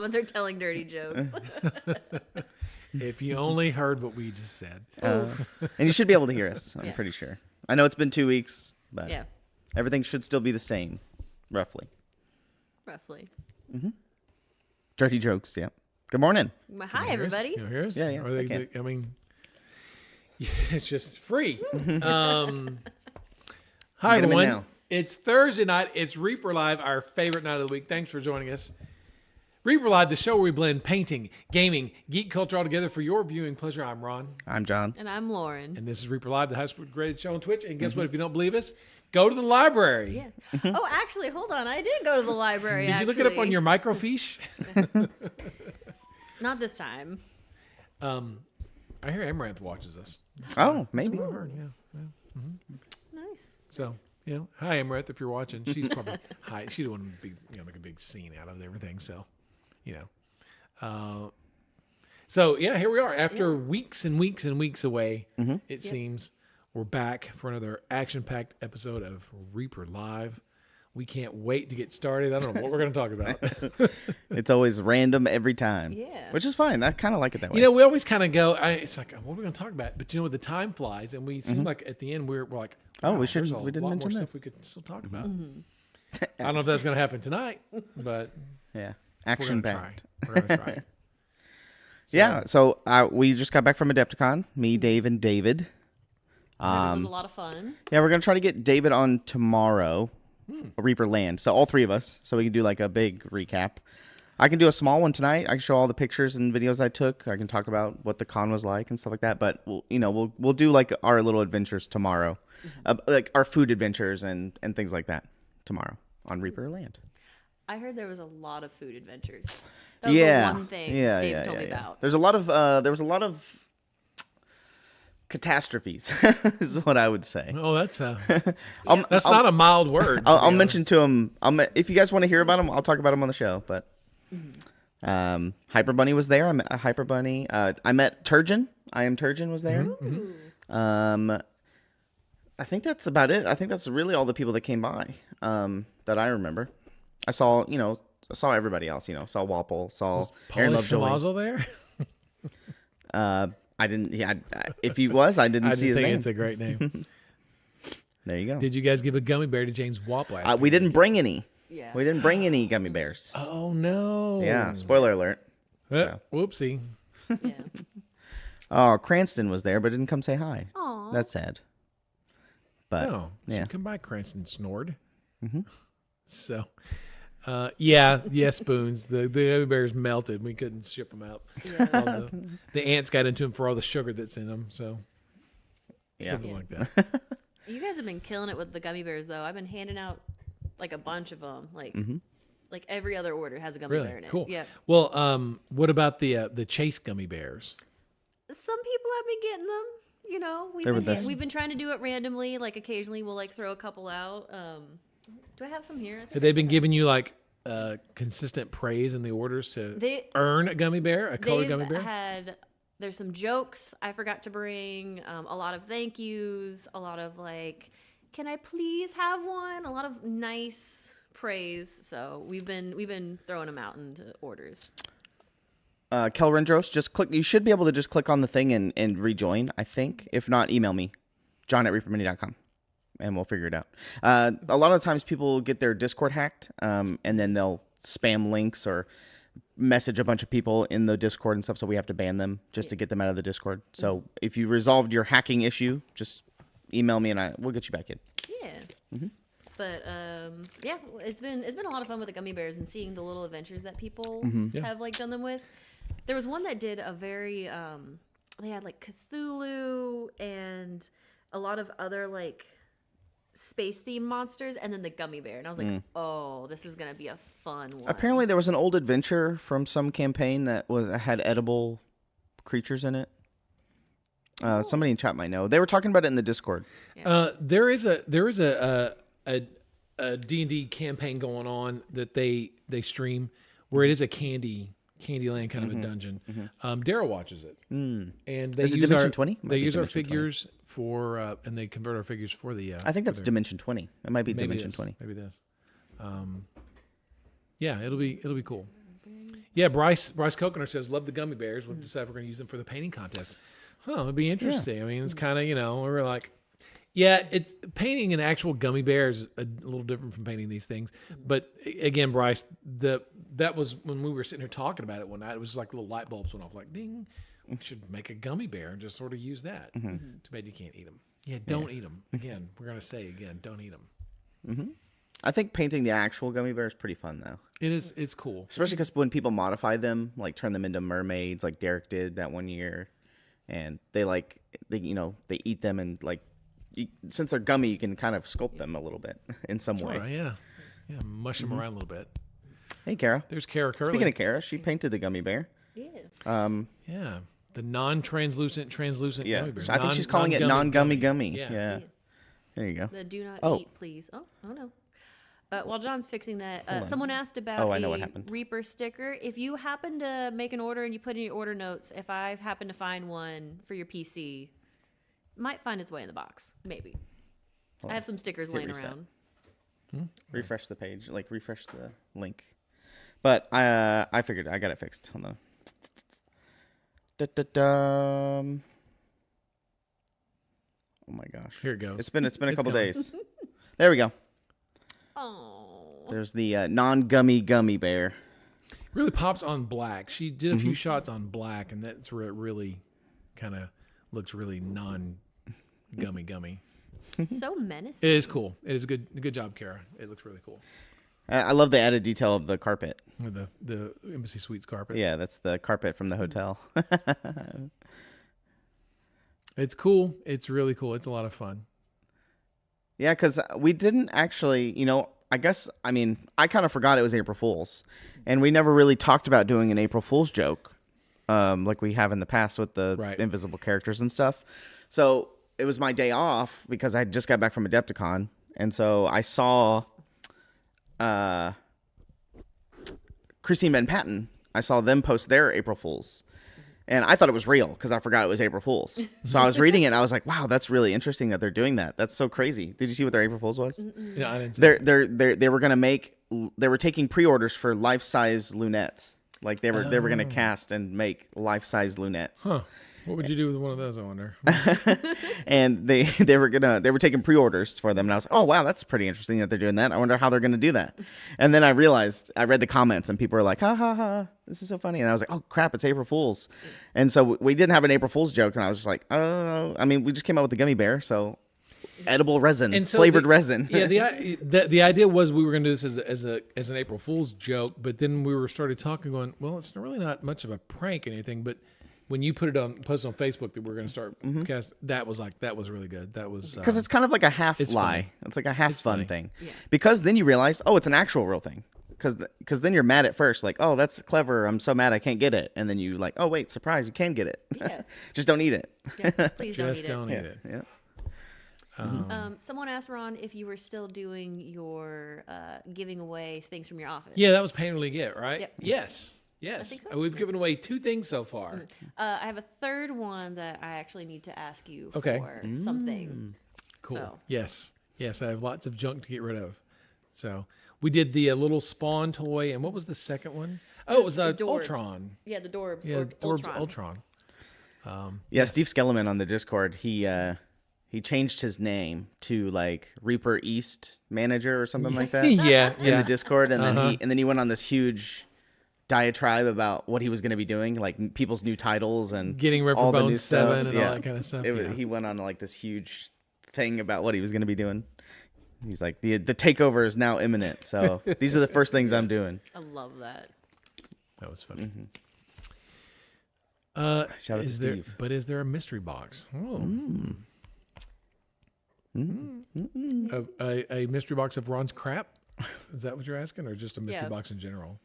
and they're telling dirty jokes. If you only heard what we just said. And you should be able to hear us, I'm pretty sure. I know it's been 2 weeks, but everything should still be the same, roughly. Roughly. Dirty jokes, yeah. Good morning. Well, hi, everybody. You hear us? Yeah, yeah. I mean, it's just free. Hi, everyone. Now. It's Thursday night. It's Reaper Live, our favorite night of the week. Thanks for joining us. Reaper Live, the show where we blend painting, gaming, geek culture all together for your viewing pleasure. I'm Ron. I'm John. And I'm Lauren. And this is Reaper Live, the highest graded show on Twitch. And guess what? If you don't believe us, go to the library. Yeah. Oh, actually, hold on. I did go to the library. Did you look it up on your microfiche? Not this time. I hear Amaranth watches us. Oh, maybe. That's what I heard, yeah. Nice. So, hi Amaranth, if you're watching. She's probably hi. She don't want to be, make a big scene out of everything. So, so here we are. After weeks and weeks and weeks away, it seems we're back for another action-packed episode of Reaper Live. We can't wait to get started. I don't know what we're going to talk about. It's always random every time. Yeah. Which is fine. I kind of like it that way. We always kind of go, it's like, what are we going to talk about? But the time flies, and we seem like at the end we're like, oh, wow, we there's didn't lot mention more this. stuff we could still talk about. I don't know if that's going to happen tonight, but yeah. Action-packed. We're going to try it. Yeah. So we just got back from Adepticon. Me, Dave, and David. It was a lot of fun. Yeah, we're going to try to get David on tomorrow. Reaper Land. So all three of us. So we can do like a big recap. I can do a small one tonight. I can show all the pictures and videos I took. I can talk about what the con was like and stuff like that. But we'll do like our little adventures tomorrow, like our food adventures and things like that tomorrow on Reaper Land. I heard there was a lot of food adventures. That was the one thing Dave told me about. There was a lot of catastrophes is what I would say. Oh, that's that's not a mild word. I'll mention to him. If you guys want to hear about him, I'll talk about him on the show. But Hyper Bunny was there. I met Hyper Bunny. I met Turgeon. I Am Turgeon was there. I think that's about it. I think that's really all the people that came by that I remember. I saw everybody else. Saw Wapple. Saw Aaron Lovejoy there. I didn't. Yeah, if he was, I didn't see his name. I just think it's a great name. There you go. Did you guys give a gummy bear to James Wapple? We didn't bring any. Yeah. We didn't bring any gummy bears. Oh no. Yeah. Spoiler alert. Whoopsie. Yeah. Oh, Cranston was there, but didn't come say hi. Aw. That's sad. But She come by. Cranston snored. Mm-hmm. So. Spoons. The gummy bears melted. We couldn't ship them out. Yeah. The ants got into them for all the sugar that's in them. So, something like that. You guys have been killing it with the gummy bears, though. I've been handing out like a bunch of them. Like every other order has a gummy bear in it. Cool. Yeah. Well, what about the Chase gummy bears? Some people have been getting them. We've been trying to do it randomly. Like occasionally, we'll throw a couple out. Do I have some here? Have they been giving you consistent praise in the orders to earn a gummy bear, a colored gummy bear? There's some jokes I forgot to bring, a lot of thank yous, a lot of can I please have one? A lot of nice praise. So we've been throwing them out into orders. Kel Rendros, just click. You should be able to just click on the thing and rejoin, I think. If not, email me, john@reapermini.com. And we'll figure it out. A lot of times people get their Discord hacked, and then they'll spam links or message a bunch of people in the Discord and stuff, so we have to ban them just to get them out of the Discord. So if you resolved your hacking issue, just email me and we'll get you back in. Yeah. Mm-hmm. But it's been a lot of fun with the gummy bears and seeing the little adventures that people have done them with. There was one that did a very they had Cthulhu and a lot of other space themed monsters, and then the gummy bear, and I was like, oh, this is gonna be a fun one. Apparently there was an old adventure from some campaign that had edible creatures in it. Somebody in chat might know. They were talking about it in the Discord. Yeah. There is a D&D campaign going on that they stream where it is a Candyland kind of a dungeon. Daryl watches it, and they is it use Dimension 20? They use our figures 20. For and they convert our figures for the. I think that's Dimension 20. It might be Dimension 20. Maybe it is. Yeah, it'll be cool. Yeah, Bryce Coconut says, love the gummy bears. We'll decide if we're going to use them for the painting contest. It'd be interesting. I mean, it's kind of, we're like, yeah, it's painting an actual gummy bear is a little different from painting these things. But again, Bryce, that was when we were sitting here talking about it one night. It was like little light bulbs went off, like, ding, we should make a gummy bear and just sort of use that. Too bad you can't eat them. Yeah, don't eat them. Again, we're going to say again, don't eat them. I think painting the actual gummy bear is pretty fun, though. It is. It's cool. Especially because when people modify them, like turn them into mermaids, like Derek did that one year, and they eat them and like, since they're gummy, you can kind of sculpt them a little bit in some way. Right, yeah, mush them around a little bit. Hey, Kara. There's Kara Curley. Speaking of Kara, she painted the gummy bear. Yeah. Yeah, the translucent gummy bear. I think she's calling it non-gummy gummy. Yeah. There you go. The do not eat, please. Oh no. While John's fixing that, someone asked about I know what happened. Reaper sticker. If you happen to make an order and you put in your order notes, if I happen to find one for your PC, might find its way in the box. Maybe. I have some stickers laying around. Refresh the page, like refresh the link. But I figured I got it fixed. Hold on. Oh my gosh. Here it goes. It's been a couple days. There we go. Oh. There's the non-gummy gummy bear. Really pops on black. She did a few shots on black, and that's where it really kind of looks really non-gummy. So menacing. It is cool. It is good job, Kara. It looks really cool. I love the added detail of the carpet. The Embassy Suites carpet. Yeah, that's the carpet from the hotel. It's cool. It's really cool. It's a lot of fun. Yeah, because we didn't actually, I kind of forgot it was April Fool's. And we never really talked about doing an April Fool's joke like we have in the past with the invisible characters and stuff. So it was my day off because I just got back from Adepticon. And so I saw Christine Van Patten. I saw them post their April Fool's. And I thought it was real because I forgot it was April Fool's. So I was reading it and I was like, wow, that's really interesting that they're doing that. That's so crazy. Did you see what their April Fool's was? Yeah, I didn't see they were going to they were taking pre-orders for life-size lunettes. Like they were going to cast and make life-size lunettes. Huh. What would you do with one of those, I wonder? And they were taking pre-orders for them, and I was like, oh wow, that's pretty interesting that they're doing that. I wonder how they're going to do that. And then I realized, I read the comments, and people were like, ha ha ha, this is so funny. And I was like, oh crap, it's April Fool's. And so we didn't have an April Fool's joke, and I was just like, oh, we just came out with the gummy bear, so edible resin, and so flavored resin. Yeah, the idea was we were going to do this as an April Fool's joke, but then we started talking, going, well, it's really not much of a prank or anything, but when you posted on Facebook that we're going to start cast, that was really good. That was because it's kind of like a half lie. Funny. It's like a half fun thing. Yeah. Because then you realize, oh, it's an actual real thing. Because then you're mad at first, like, oh, that's clever. I'm so mad I can't get it. And then you like, oh wait, surprise, you can get it. Yeah. Just don't eat it. Yeah, please don't eat it. Yeah. Someone asked Ron if you were still doing your giving away things from your office. Yeah, that was Pain Really Get, right? Yep. Yes. I think so. We've given away 2 things so far. I have a third one that I actually need to ask you for something. Cool. So. Yes, I have lots of junk to get rid of. So we did the little Spawn toy, and what was the second one? Oh, it was Ultron. Yeah, the Dorbs. Yeah, Dorbs Ultron. Steve Skellerman on the Discord, he changed his name to like Reaper East Manager or something like that. Yeah, in the Discord, and then he went on this huge diatribe about what he was going to be doing, like people's new titles and getting River all the new Bones 7 stuff. and all that kind of stuff. He went on like this huge thing about what he was going to be doing. He's like, the takeover is now imminent, so these are the first things I'm doing. I love that. That was funny. Shout out to Steve. But is there a mystery box? Oh. A mystery box of Ron's crap? Is that what you're asking, or just a mystery box in general?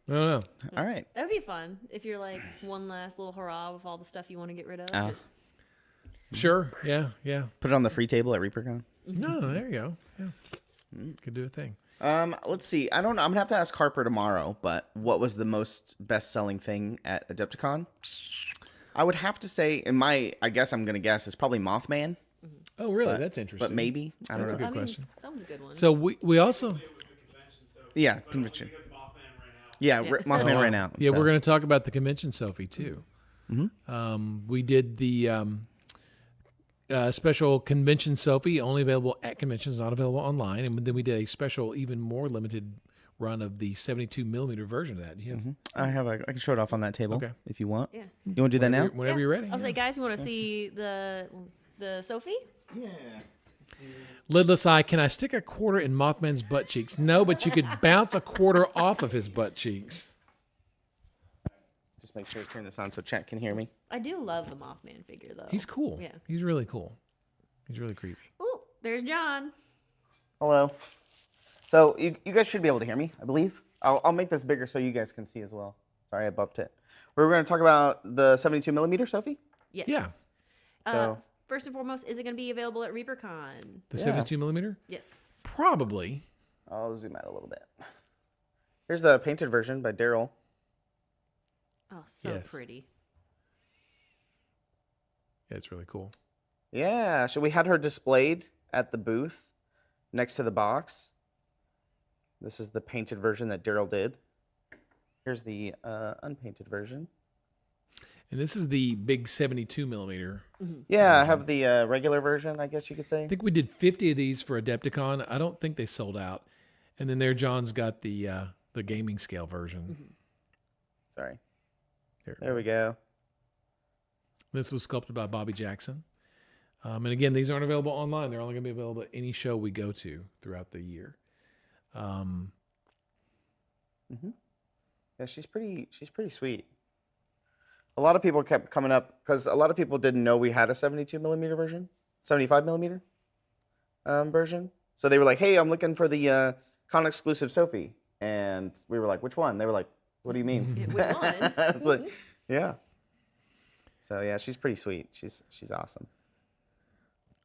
I don't know. All right. That would be fun if you're like one last little hurrah with all the stuff you want to get rid of. Sure. Yeah. Put it on the free table at ReaperCon. No, there you go. Yeah. Could do a thing. Let's see. I don't know. I'm gonna have to ask Harper tomorrow. But what was the most best-selling thing at Adepticon? I would have to say, I guess I'm gonna guess it's probably Mothman. Oh, really? That's interesting. But maybe I don't know. That's a good question. That was a good one. So we also. Yeah, convention. Yeah, Mothman ran out. Yeah, so. we're going to talk about the convention, Sophie, too. We did the special convention Sophie, only available at conventions, not available online. And then we did a special, even more limited run of the 72 millimeter version of that. You have, I can show it off on that table if you want. Yeah. You want to do that now? whenever you're ready. I'll say, guys, you want to see the Sophie? Yeah. Lidless Eye, can I stick a quarter in Mothman's butt cheeks? No, but you could bounce a quarter off of his butt cheeks. Just make sure to turn this on so chat can hear me. I do love the Mothman figure, though. He's cool. Yeah. He's really cool. He's really creepy. Oh, there's John. Hello. So you guys should be able to hear me, I believe. I'll make this bigger so you guys can see as well. Sorry, I bumped it. We're going to talk about the 72 millimeter, Sophie? Yes. Yeah. First and foremost, is it going to be available at ReaperCon? The 72 millimeter? Yes. Probably. I'll zoom out a little bit. Here's the painted version by Daryl. Oh, so pretty. Yeah, it's really cool. Yeah, so we had her displayed at the booth next to the box. This is the painted version that Daryl did. Here's the unpainted version. And this is the big 72 millimeter. Yeah, I have the regular version, I guess you could say. I think we did 50 of these for Adepticon. I don't think they sold out. And then there, John's got the gaming scale version. Sorry. There we go. This was sculpted by Bobby Jackson. And again, these aren't available online. They're only going to be available at any show we go to throughout the year. Yeah, she's pretty sweet. A lot of people kept coming up because a lot of people didn't know we had a 72 millimeter version, 75 millimeter version. So they were like, "Hey, I'm looking for the con exclusive Sophie," and we were like, "Which one?" They were like, "What do you mean?" Which one? I was like, "Yeah." So yeah, she's pretty sweet. She's awesome.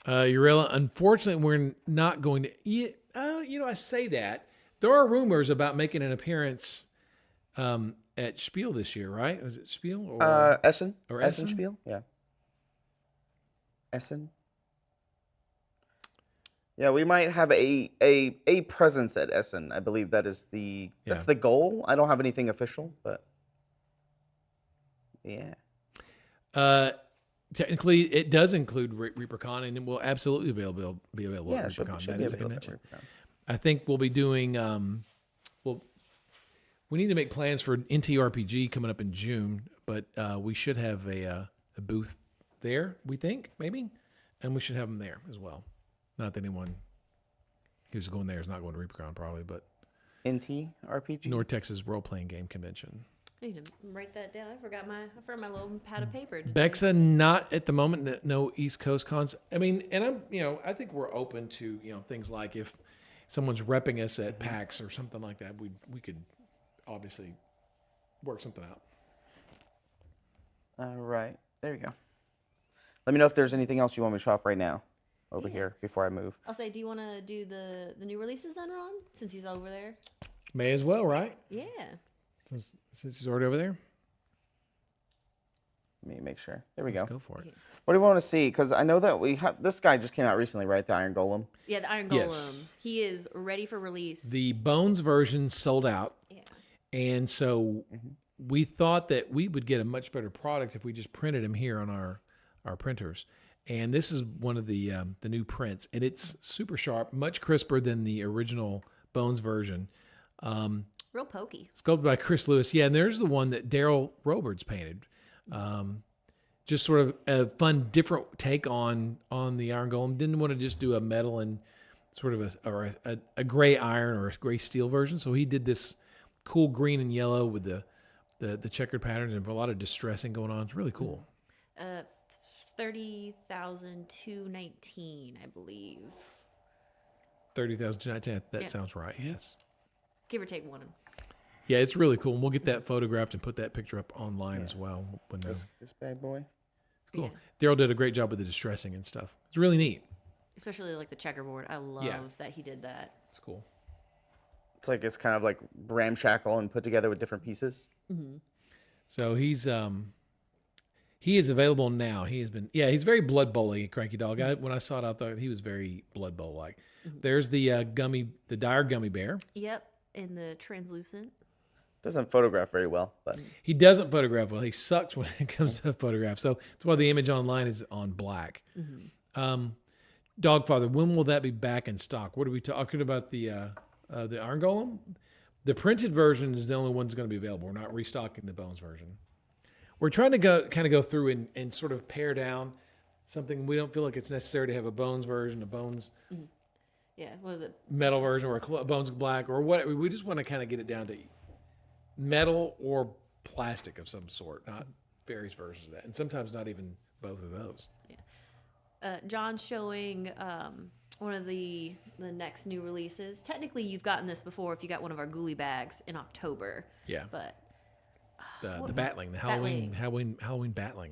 Urilla, unfortunately, we're not going to. I say that there are rumors about making an appearance at Spiel this year, right? Was it Spiel or Essen? Or Essen Essen? Spiel? Yeah. Essen. Yeah, we might have a presence at Essen. I believe that's the goal. I don't have anything official, but yeah. Technically, it does include ReaperCon, and it will absolutely be available at ReaperCon. That is a convention. I think we'll be doing. We need to make plans for NTRPG coming up in June, but we should have a booth there. We think maybe, and we should have them there as well. Not that anyone who's going there is not going to ReaperCon probably, but NTRPG. North Texas Role Playing Game Convention. I need to write that down. I forgot my little pad of paper. Bexa, not at the moment. No East Coast cons. I mean, and I think we're open to things like if someone's repping us at PAX or something like that, we could obviously work something out. All right, there you go. Let me know if there's anything else you want me to show off right now over here before I move. I'll say, do you want to do the new releases then, Ron? Since he's over there. May as well, right? Yeah. Since he's already over there. Let me make sure. There we Let's go. Go for it. What do you want to see? Because I know that we have this guy just came out recently, right? The Iron Golem. Yeah, the Iron Golem. Yes. He is ready for release. The Bones version sold out. Yeah. And so we thought that we would get a much better product if we just printed them here on our printers. And this is one of the new prints, and it's super sharp, much crisper than the original Bones version. Real pokey. Sculpted by Chris Lewis. Yeah, and there's the one that Daryl Roberts painted. Just sort of a fun, different take on the Iron Golem. Didn't want to just do a metal and sort of a gray iron or a gray steel version. So he did this cool green and yellow with the checkered patterns and a lot of distressing going on. It's really cool. 30,219, I believe. 30,219. That sounds right. Yes. Give or take one. Yeah, it's really cool. And we'll get that photographed and put that picture up online as well. When This bad boy. It's cool. Yeah. Daryl did a great job with the distressing and stuff. It's really neat. Especially like the checkerboard. I love that he did that. It's cool. It's kind of like ramshackle and put together with different pieces. Mm-hmm. So he is available now. He's very Blood Bowl-y, Cranky Dog. When I saw it, I thought he was very Blood Bowl-like. There's the dire gummy bear. Yep, in the translucent. Doesn't photograph very well, but He doesn't photograph well. He sucks when it comes to photograph. So that's why the image online is on black. Dogfather, when will that be back in stock? What are we talking about? The Iron Golem? The printed version is the only one that's going to be available. We're not restocking the Bones version. We're trying to go through and sort of pare down something. We don't feel like it's necessary to have a Bones version, a Bones what is it? metal version, or a Bones black, or what. We just want to kind of get it down to metal or plastic of some sort, not various versions of that, and sometimes not even both of those. John's showing one of the next new releases. Technically, you've gotten this before if you got one of our Ghoulie bags in October. Yeah. But The Batling, the Halloween Batling.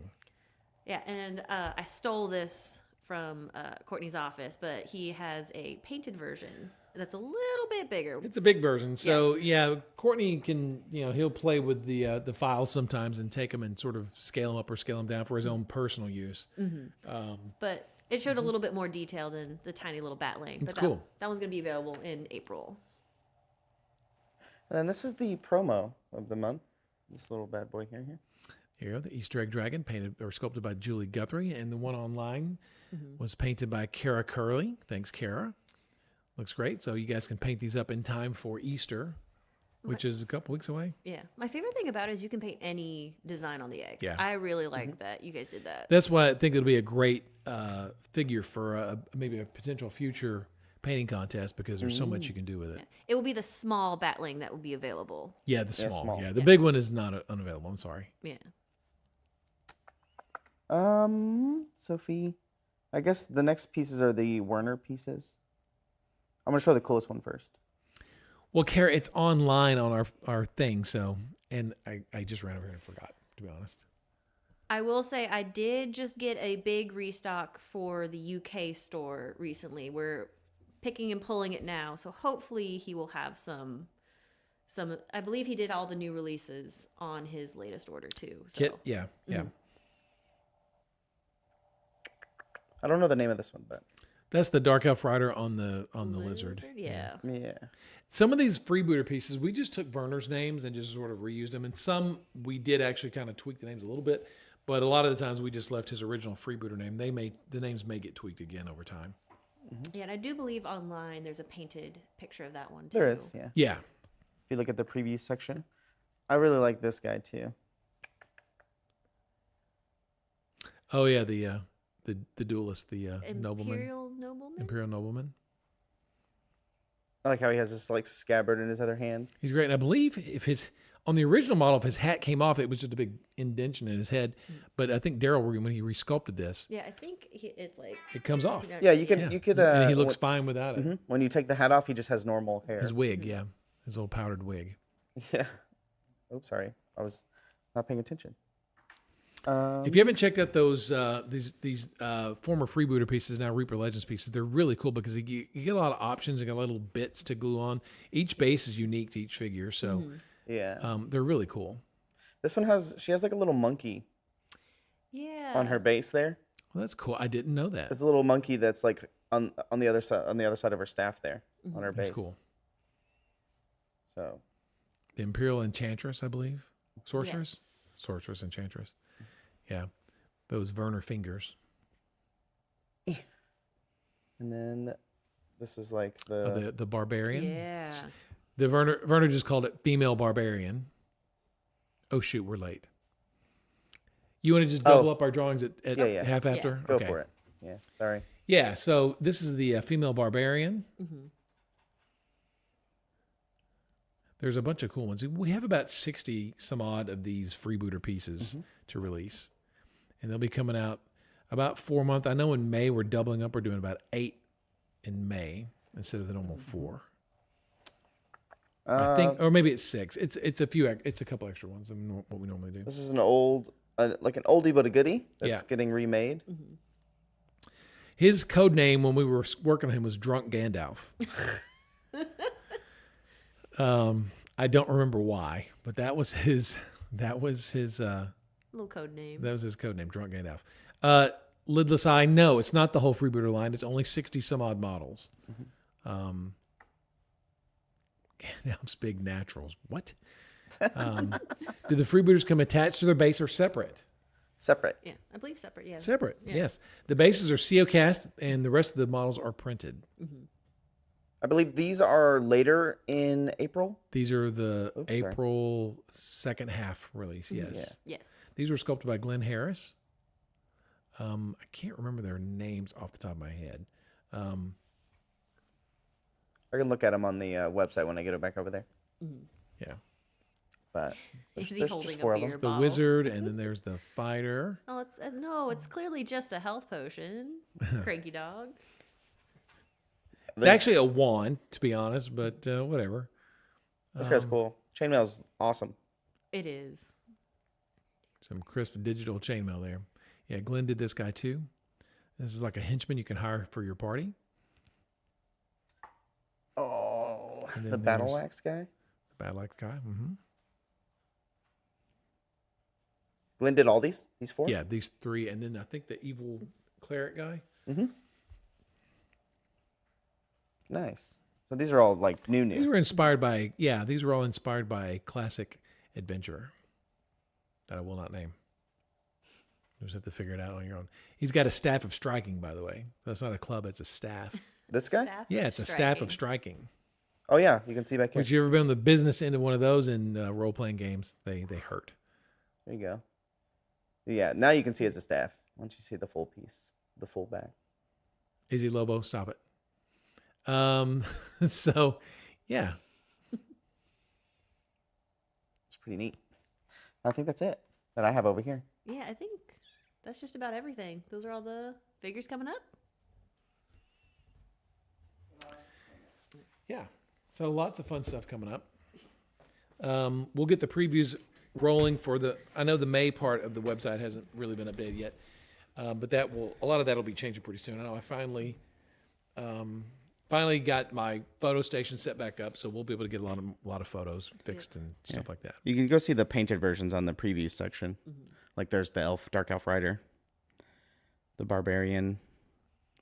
Yeah, and I stole this from Courtney's office, but he has a painted version that's a little bit bigger. It's a big version. So yeah, Courtney can, he'll play with the files sometimes and take them and sort of scale them up or scale them down for his own personal use. But it showed a little bit more detail than the tiny little Batling. It's but cool. That one's going to be available in April. And then this is the promo of the month. This little bad boy here. Here, the Easter egg dragon painted or sculpted by Julie Guthrie, and the one online was painted by Kara Curley. Thanks, Kara. Looks great. So you guys can paint these up in time for Easter, which is a couple weeks away. Yeah. My favorite thing about it is you can paint any design on the egg. Yeah. I really like that you guys did that. That's why I think it'll be a great figure for maybe a potential future painting contest, because there's so much you can do with it. Yeah. It will be the small Batling that will be available. Yeah, the small. small. Yeah, the big one is not unavailable. I'm sorry. Yeah. Sophie, I guess the next pieces are the Werner pieces. I'm gonna show the coolest one first. Well, Kara, it's online on our thing, so, and I just ran over here and forgot, to be honest. I will say I did just get a big restock for the UK store recently. We're picking and pulling it now, so hopefully he will have some. I believe he did all the new releases on his latest order too. So. Yeah. I don't know the name of this one, but That's the Dark Elf Rider on the lizard. Yeah. Some of these freebooter pieces, we just took Werner's names and just sort of reused them. And some we did actually kind of tweak the names a little bit, but a lot of the times we just left his original freebooter name. The names may get tweaked again over time. Yeah, and I do believe online there's a painted picture of that one too. there is. Yeah. Yeah. If you look at the preview section, I really like this guy too. Oh yeah, the duelist, the nobleman, Imperial Nobleman. I like how he has this like scabbard in his other hand. He's great. And I believe on the original model, if his hat came off, it was just a big indentation in his head. But I think Daryl, when he resculpted this, Yeah, I think it comes off. Yeah, you could. And he looks fine without it. When you take the hat off, he just has normal hair. His wig, yeah, his little powdered wig. Yeah. Oops, sorry, I was not paying attention. If you haven't checked out those these former freebooter pieces, now Reaper Legends pieces, they're really cool because you get a lot of options. You got little bits to glue on. Each base is unique to each figure, so they're really cool. This one she has like a little monkey. Yeah. On her base there. Well, that's cool. I didn't know that. It's a little monkey that's like on the other side of her staff there on her base. That's cool. So. The Imperial Enchantress, I believe. Sorceress? Yes. Sorceress Enchantress. Yeah. Those Werner fingers. And then this is like the barbarian. Yeah. The Werner just called it female barbarian. Oh shoot, we're late. You want to just double up our drawings at half after? Go for it. Yeah, sorry. Yeah, so this is the female barbarian. There's a bunch of cool ones. We have about 60 some odd of these freebooter pieces to release. And they'll be coming out about 4 months. I know in May we're doubling up. We're doing about 8 in May instead of the normal 4. I think, or maybe it's 6. It's a couple extra ones than what we normally do. This is an old, like an oldie but a goodie that's getting remade. His code name when we were working on him was Drunk Gandalf. I don't remember why, but that was his little code name. That was his code name, Drunk Gandalf. Lidless Eye, no, it's not the whole freebooter line. It's only 60 some odd models. Gandalf's Big Naturals. What? Do the freebooters come attached to their base or separate? Separate. Yeah, I believe separate. Yeah. Separate, Yeah. yes. The bases are CO cast, and the rest of the models are printed. I believe these are later in April. These are the Sorry. April second half release, yes. Yes. These were sculpted by Glenn Harris. I can't remember their names off the top of my head. I can look at them on the website when I get it back over there. Yeah. But Is he there's holding just up 4 of your them. The bottle? wizard, and then there's the fighter. Oh, it's no, it's clearly just a health potion. Cranky dog. It's actually a wand, to be honest, but whatever. This guy's cool. Chainmail's awesome. It is. Some crisp digital chainmail there. Yeah, Glenn did this guy too. This is like a henchman you can hire for your party. Oh, And then the battle there's axe guy. The battle axe guy. Mm-hmm. Glenn did all these 4. Yeah, these 3, and then I think the evil cleric guy. Nice. So these are all like new. These were inspired by, these were all inspired by a classic adventurer that I will not name. You just have to figure it out on your own. He's got a staff of striking, by the way. That's not a club, it's a staff. This guy? Staff Yeah, of it's a staff of striking. Oh yeah, you can see back here. Would you ever been on the business end of one of those in role-playing games? They hurt. There you go. Yeah, now you can see it's a staff. Once you see the full piece, the full back. Easy Lobo, stop it. So, yeah. It's pretty neat. I think that's it that I have over here. Yeah, I think that's just about everything. Those are all the figures coming up. Yeah. So lots of fun stuff coming up. We'll get the previews rolling for I know the May part of the website hasn't really been updated yet. But a lot of that will be changing pretty soon. I know I finally got my photo station set back up, so we'll be able to get a lot of photos fixed and stuff like that. You can go see the painted versions on the previews section. Like there's the dark elf rider, the barbarian.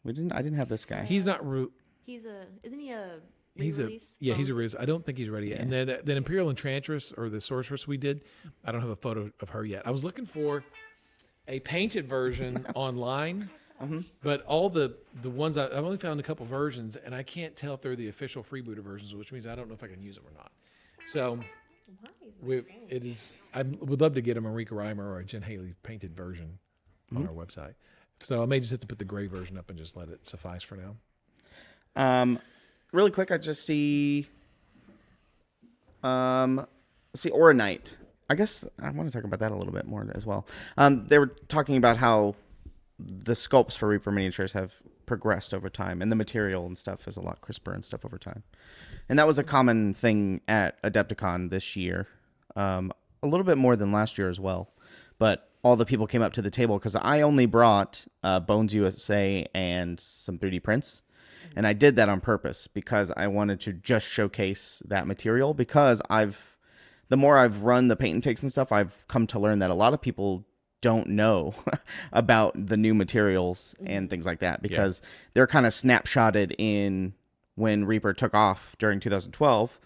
I didn't have this guy. He's not. Isn't he a He's re-release? he's a riz. I don't think he's ready yet. And then the Imperial Enchantress or the Sorceress we did, I don't have a photo of her yet. I was looking for a painted version online, but all the ones I've only found a couple versions, and I can't tell if they're the official freebooter versions, which means I don't know if I can use them or not. So I would love to get a Marika Reimer or a Jen Haley painted version on our website. So I may just have to put the gray version up and just let it suffice for now. Really quick, I just see Aura Knight. I guess I want to talk about that a little bit more as well. They were talking about how the sculpts for Reaper miniatures have progressed over time, and the material and stuff is a lot crisper and stuff over time. And that was a common thing at Adepticon this year, a little bit more than last year as well. But all the people came up to the table because I only brought Bones USA and some 3D prints. And I did that on purpose because I wanted to just showcase that material, because the more I've run the paint and takes and stuff, I've come to learn that a lot of people don't know about the new materials and things like that, because they're kind of snapshotted in when Reaper took off during 2012.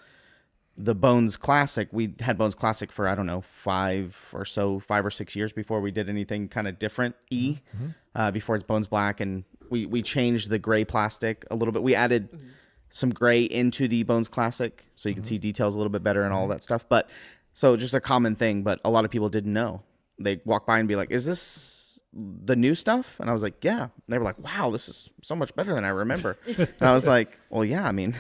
The Bones Classic, we had Bones Classic for, I don't know, 5 or 6 years before we did anything kind of different before it's Bones Black, and we changed the gray plastic a little bit. We added some gray into the Bones Classic so you can see details a little bit better and all that stuff. But so just a common thing, but a lot of people didn't know. They walk by and be like, is this the new stuff? And I was like, yeah. And they were like, wow, this is so much better than I remember. And I was like, well, yeah, I mean,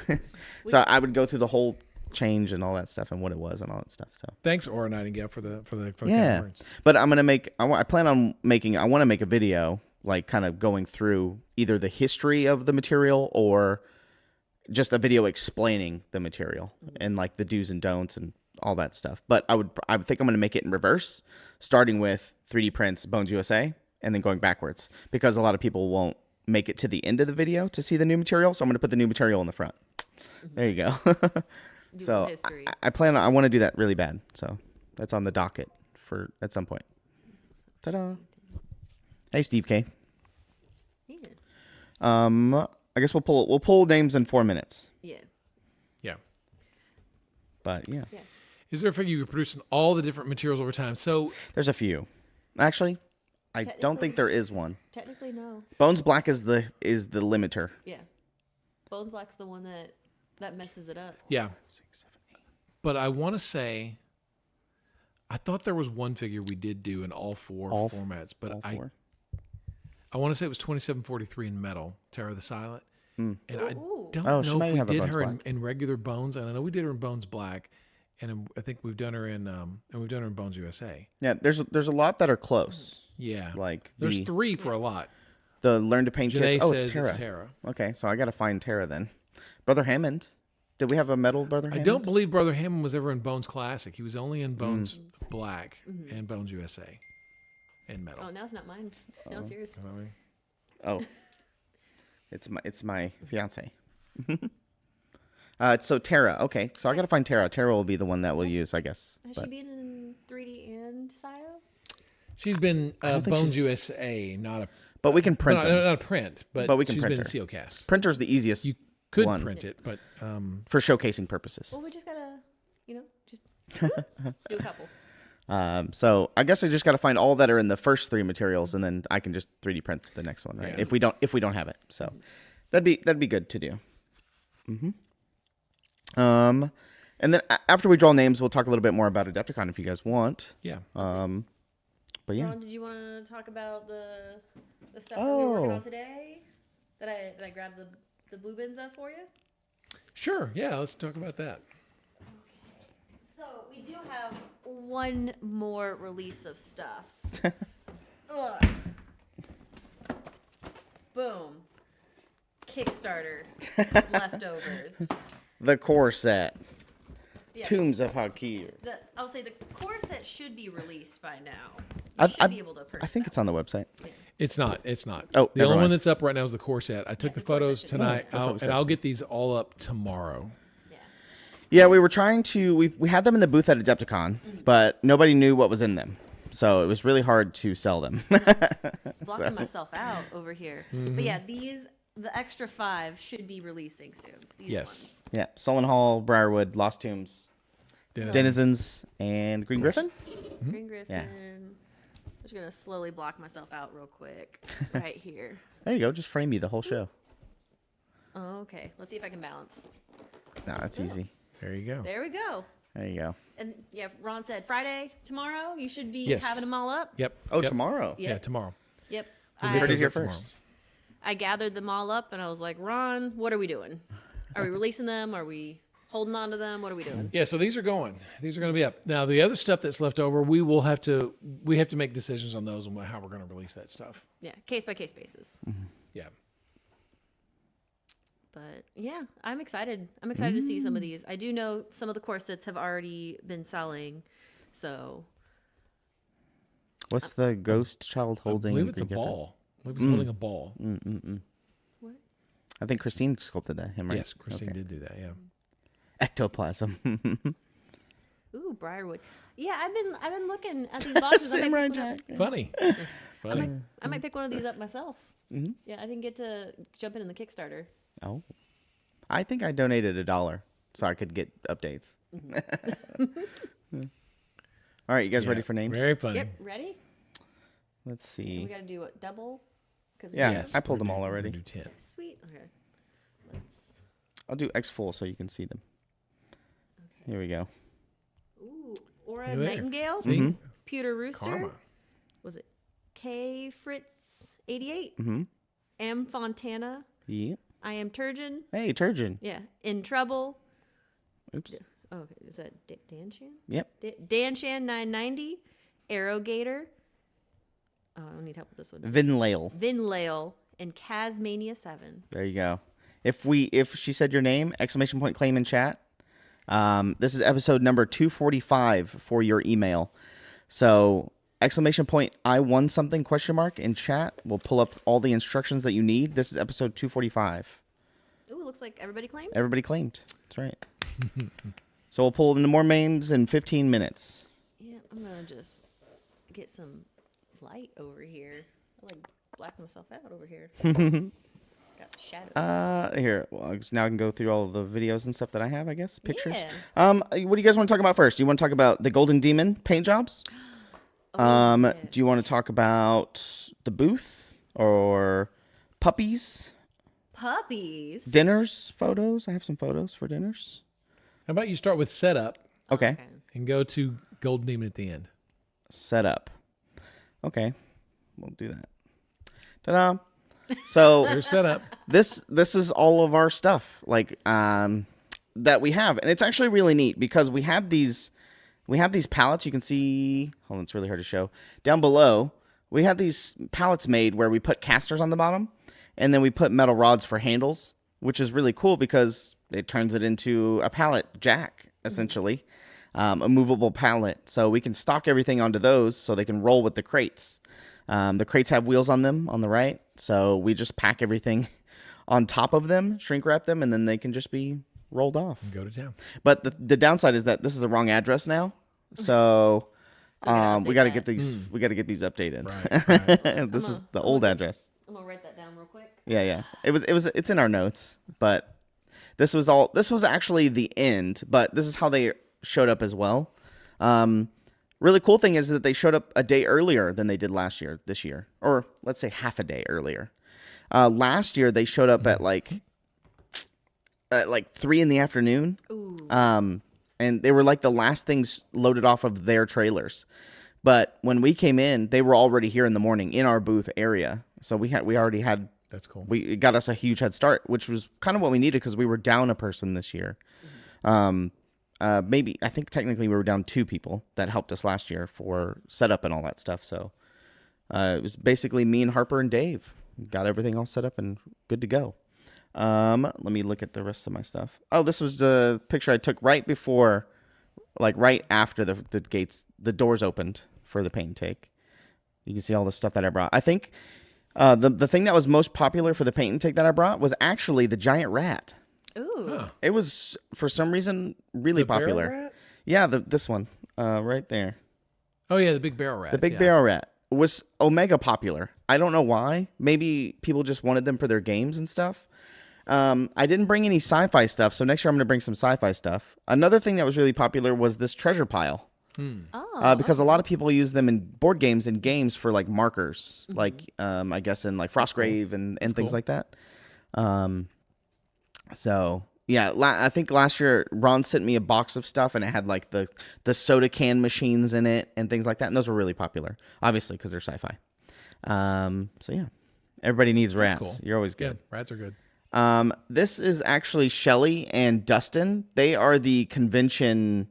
so I would go through the whole change and all that stuff and what it was and all that stuff. So thanks, Aura Nightingale, for the kind words. But I'm gonna I want to make a video like kind of going through either the history of the material or just a video explaining the material and like the do's and don'ts and all that stuff. But I think I'm gonna make it in reverse, starting with 3D prints, Bones USA, and then going backwards, because a lot of people won't make it to the end of the video to see the new material. So I'm gonna put the new material in the front. There you go. So I want to do that really bad. So that's on the docket for at some point. Ta-da. Hey, Steve K. Yeah. I guess we'll pull names in 4 minutes. Yeah. Yeah. But yeah. Is there a figure you're producing all the different materials over time? So There's a few. Actually, I don't think there is one. Technically, no. Bones Black is the limiter. Yeah. Bones Black's the one that messes it up. yeah, but I want to say, I thought there was one figure we did do in all four formats, but all four? I want to say it was 2743 in metal, Terra the Silent, and I don't Oh, she know might if we have a did Bones her Black. in regular Bones, and I know we did her in Bones Black, and I think we've done her in Bones USA. Yeah, there's a lot that are close. Yeah, Like there's 3 for a lot. the Learn to Paint Janae kits. Oh, says it's Terra. Terra. Okay, so I gotta find Terra then. Brother Hammond. Did we have a metal Brother I Hammond? don't believe Brother Hammond was ever in Bones Classic. He was only in Bones Black and Bones USA and metal. Oh, now it's not mine. Now it's yours. Oh, it's my fiance. So Terra. Okay, so I gotta find Terra. Terra will be the one that we'll use, I guess. Has But she been in 3D and Scio? She's been don't think Bones she's- USA, not a but we can print not, them. not a print, but we can she's print been her. in COCast. Printer's the easiest You could one print it, but for showcasing purposes. Well, we just gotta, just do a couple. So I guess I just got to find all that are in the first 3 materials, and then I can just 3D print the next one, right? Yeah. If we don't have it, so that'd be good to do. And then after we draw names, we'll talk a little bit more about Adepticon if you guys want. yeah. But yeah, Ron, did you want to talk about the stuff that we were working Oh. on today? That I grabbed the blue bins up for you? Sure. Yeah, let's talk about that. So we do have one more release of stuff. Ugh. Boom. Kickstarter leftovers. the core set, Yeah. Tombs of Hakir. I'll say the core set should be released by now. I- You should be able to purchase I think that. it's on the website. It's not. It's not. Oh, the never only one mind. that's up right now is the core set. I took the the core set photos should be tonight, that's what we said. and I'll get these all up tomorrow. Yeah. Yeah, we were trying to. We had them in the booth at Adepticon, but nobody knew what was in them, so it was really hard to sell them. Blocking myself out over here. But yeah, the extra 5 should be releasing soon. These Yes. ones. Yeah, Sullen Hall, Briarwood, Lost Tombs, Denizens, and Green Griffin. Green Griffin. Yeah. I'm just gonna slowly block myself out real quick. Right here. There you go. Just frame you the whole show. Oh, okay. Let's see if I can balance. No, that's easy. There you go. There we go. There you go. And yeah, Ron said Friday, tomorrow, you should be Yes. having them all up. Yep. Oh, yep. tomorrow. Yep. Yeah, tomorrow. Yep. We'll You get heard it those here up tomorrow. first. I gathered them all up and I was like, Ron, what are we doing? Are we releasing them? Are we holding on to them? What are we doing? Yeah, so these are going. These are going to be up. Now, the other stuff that's left over, we have to make decisions on those and how we're going to release that stuff. Yeah, case by case basis. Yeah. But yeah, I'm excited. I'm excited to see some of these. I do know some of the core sets have already been selling. So What's the ghost child I holding? believe in it's a Green Griffin? ball. I believe it's holding a ball. what? I think Christine sculpted that. Him, right? Yes, Christine Okay. did do that, yeah. Ectoplasm. Ooh, Briarwood. Yeah, I've been looking at these boxes. I might, pick one up. Funny. Funny. I might pick one of these up myself. Yeah, I didn't get to jump in the Kickstarter. Oh, I think I donated $1 so I could get updates. All right, you guys Yeah, ready for names? Very funny. Yep, ready? Let's We see. got to do what, double? Cause Yeah. Yes, I pulled we're them all gonna already. do 10. Sweet. Okay. Let's. I'll do X full so you can see them. Okay. Here we go. Ooh, Aura You're there. Nightingale. See? Pewter Rooster. Karma. Was it K Fritz 88? Mm-hmm. M Fontana. Yeah. I am Turgeon. Hey, Turgeon. Yeah. In Trouble. Oops. Oh, okay. Is that Danshan? Yep. Danshan 990. Arrowgator. Oh, I don't need help with this one. Vinlail. Vinlail and Casmania 7. There you go. If she said your name, exclamation point claim in chat. This is episode number 245 for your email. So exclamation point I won something question mark in chat. We'll pull up all the instructions that you need. This is episode 245. Ooh, looks like everybody claimed. Everybody claimed. That's right. So we'll pull into more names in 15 minutes. Yeah, I'm gonna just get some light over here. I like black myself out over here. Got shadows. Here. Well, now I can go through all of the videos and stuff that I have. I guess pictures. Yeah. What do you guys want to talk about first? Do you want to talk about the Golden Demon paint jobs? Yeah. Do you want to talk about the booth or puppies? Puppies. Dinners, photos. I have some photos for dinners. How about you start with setup Okay. and go to Golden Demon at the end? Setup. Okay. We'll do that. Ta-da. So There's setup. this is all of our stuff that we have, and it's actually really neat because we have these pallets. You can see, hold on, it's really hard to show down below. We have these pallets made where we put casters on the bottom, and then we put metal rods for handles, which is really cool because it turns it into a pallet jack essentially, a movable pallet. So we can stock everything onto those so they can roll with the crates. The crates have wheels on them on the right, so we just pack everything on top of them, shrink wrap them, and then they can just be rolled off. Go to town. But the downside is that this is the wrong address now, so we got to get these updated. Right. This is the old address. I'm gonna write that down real quick. Yeah. It's in our notes, but this was actually the end, but this is how they showed up as well. Really cool thing is that they showed up a day earlier than they did this year, or let's say half a day earlier. Last year they showed up at like 3 p.m. Ooh. And they were like the last things loaded off of their trailers. But when we came in, they were already here in the morning in our booth area. So we already had. That's cool. It got us a huge head start, which was kind of what we needed because we were down a person this year. Maybe I think technically we were down 2 people that helped us last year for setup and all that stuff. So it was basically me and Harper and Dave got everything all set up and good to go. Let me look at the rest of my stuff. Oh, this was the picture I took right after the doors opened for the paint and take. You can see all the stuff that I brought. I think the thing that was most popular for the paint and take that I brought was actually the giant rat. Ooh. Huh. It was, for some reason, really The popular. barrel rat? Yeah, this one right there. Oh, yeah, the big barrel rat. The big barrel rat was omega popular. I don't know why. Maybe people just wanted them for their games and stuff. I didn't bring any sci-fi stuff, so next year I'm going to bring some sci-fi stuff. Another thing that was really popular was this treasure pile. Oh. Because a lot of people use them in board games and games for like markers, like I guess in like Frostgrave and things like that. So yeah, I think last year Ron sent me a box of stuff and it had like the soda can machines in it and things like that, and those were really popular, obviously because they're sci-fi. So yeah, everybody needs rats. Cool. You're always good. Yeah, rats are good. This is actually Shelly and Dustin. They are the convention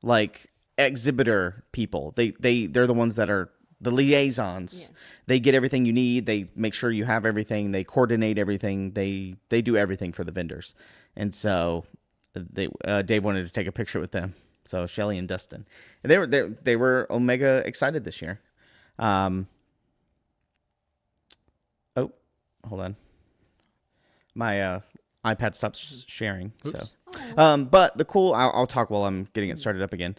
like exhibitor people. They're the ones that are the liaisons. Yeah. They get everything you need. They make sure you have everything. They coordinate everything. They do everything for the vendors. And so Dave wanted to take a picture with them. So Shelly and Dustin, and they were Omega excited this year. Oh, hold on. My iPad stopped sharing. Oops. So, but the cool, I'll talk while I'm getting it started up again.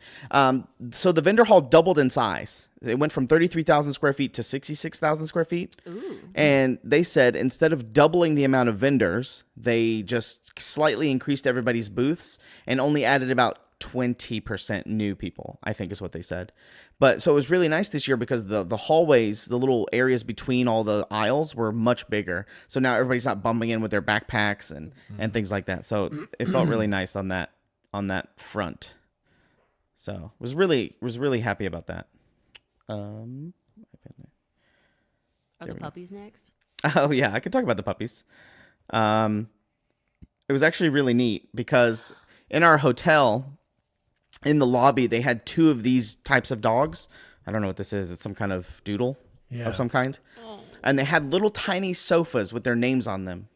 So the vendor hall doubled in size. It went from 33,000 square feet to 66,000 square feet. Ooh. And they said instead of doubling the amount of vendors, they just slightly increased everybody's booths and only added about 20% new people, I think is what they said. But so it was really nice this year because the hallways, the little areas between all the aisles were much bigger. So now everybody's not bumping in with their backpacks and things like that. So it felt really nice on that front. So was really happy about that. Are the puppies next? Oh yeah, I could talk about the puppies. It was actually really neat because in our hotel, in the lobby, they had 2 of these types of dogs. I don't know what this is. It's some kind of doodle of some kind. Oh. And they had little tiny sofas with their names on them.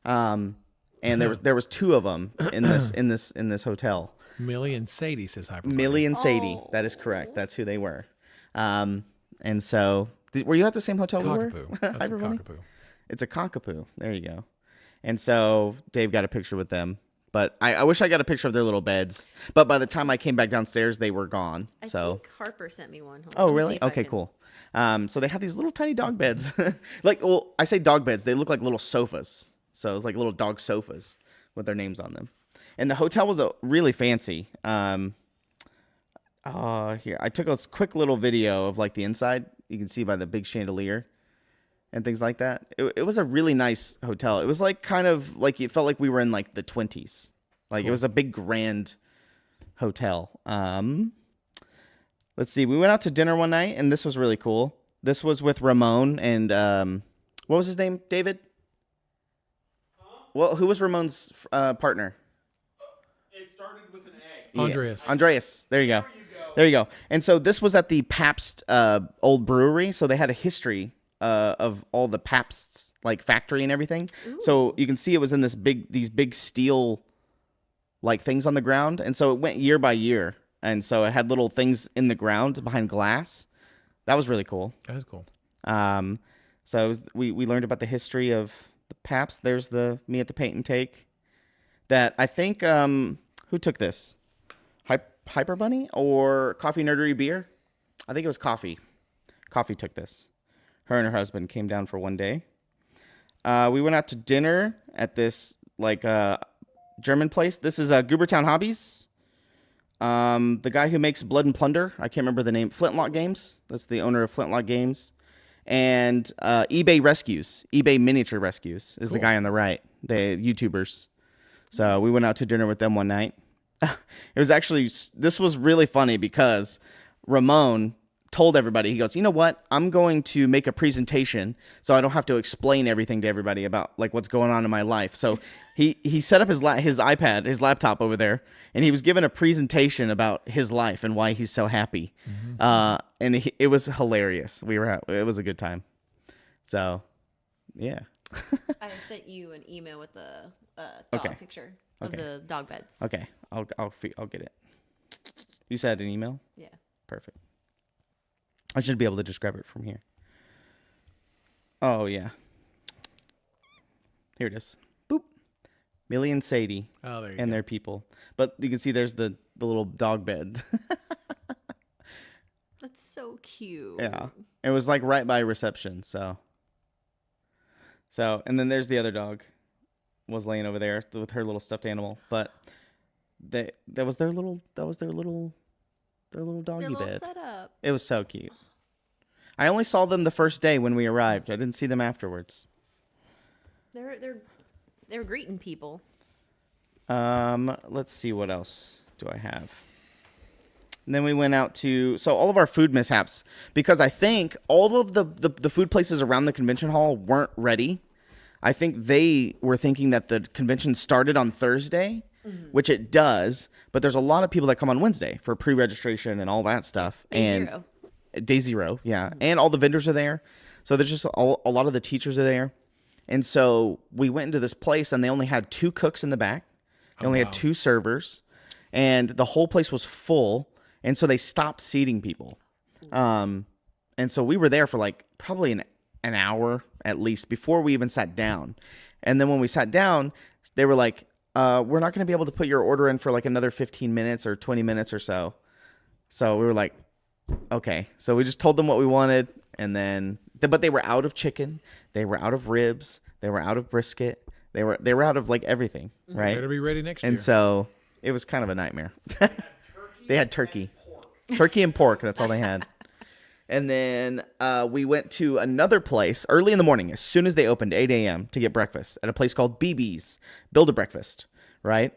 And there was 2 of them in this hotel. Millie and Sadie, says Hyper. Millie and Sadie. Oh. That is correct. That's who they were. And so were you at the same hotel we were? That's a cockapoo. It's a cockapoo. There you go. And so Dave got a picture with them. But I wish I got a picture of their little beds. But by the time I came back downstairs, they were gone. I think Harper sent me one. Oh, really? Okay, cool. So they had these little tiny dog beds. I say dog beds. They look like little sofas. So it's like little dog sofas with their names on them. And the hotel was really fancy. Here, I took a quick little video of like the inside. You can see by the big chandelier and things like that. It was a really nice hotel. It was like kind of like it felt like we were in like the 20s. Like It was a big grand hotel. Let's see. We went out to dinner one night, and this was really cool. This was with Ramon and what was his name? David? Huh? Well, who was Ramon's partner? It started with an A. Andreas. Andreas. There you go. There you go. And so this was at the Pabst old brewery. So they had a history of all the Pabst's like factory and everything. Ooh. So you can see it was in these big steel like things on the ground. And so it went year by year. And so it had little things in the ground behind glass. That was really cool. That was cool. So we learned about the history of the Pabst. There's me at the paint and take. That I think who took this? Hyper Bunny or Coffee Nerdery Beer? I think it was Coffee. Coffee took this. Her and her husband came down for one day. We went out to dinner at this like German place. This is Goobertown Hobbies. The guy who makes Blood and Plunder, I can't remember the name, Flintlock Games. That's the owner of Flintlock Games. And eBay Rescues, eBay Miniature Rescues is cool. The guy on the right, the YouTubers. So nice. We went out to dinner with them one night. This was really funny because Ramon told everybody, he goes, you know what? I'm going to make a presentation so I don't have to explain everything to everybody about like what's going on in my life. So he set up his iPad, his laptop over there, and he was given a presentation about his life and why he's so happy. Mm-hmm. And it was hilarious. It was a good time. So, yeah. I sent you an email with the dog picture of the dog beds. Okay, I'll get it. You said an email? Yeah. Perfect. I should be able to just grab it from here. Oh, yeah. Here it is. Boop. Millie and Sadie and their people. But you can see there's the little dog bed. That's so cute. Yeah. It was like right by reception, so. And then there's the other dog was laying over there with her little stuffed animal. But that was their little doggy bed. Setup. It was so cute. I only saw them the first day when we arrived. I didn't see them afterwards. They were greeting people. Let's see, what else do I have? And then we went out to all of our food mishaps, because I think all of the food places around the convention hall weren't ready. I think they were thinking that the convention started on Thursday. Mm-hmm. Which it does, but there's a lot of people that come on Wednesday for pre-registration and all that stuff. Day zero, yeah. Mm-hmm. And all the vendors are there. So there's just a lot of the teachers are there. And so we went into this place, and they only had 2 cooks in the back. They only had 2 servers. And the whole place was full. And so they stopped seating people. And so we were there for like probably an hour at least before we even sat down. And then when we sat down, they were like, we're not going to be able to put your order in for like another 15 minutes or 20 minutes or so. So we were like, okay. So we just told them what we wanted. And then, but they were out of chicken. They were out of ribs. They were out of brisket. They were out of like everything, right? Better be ready next year. And so it was kind of a nightmare. They had turkey. Turkey and pork. That's all they had. And then we went to another place early in the morning, as soon as they opened, 8 a.m. to get breakfast at a place called BB's, Build a Breakfast, right?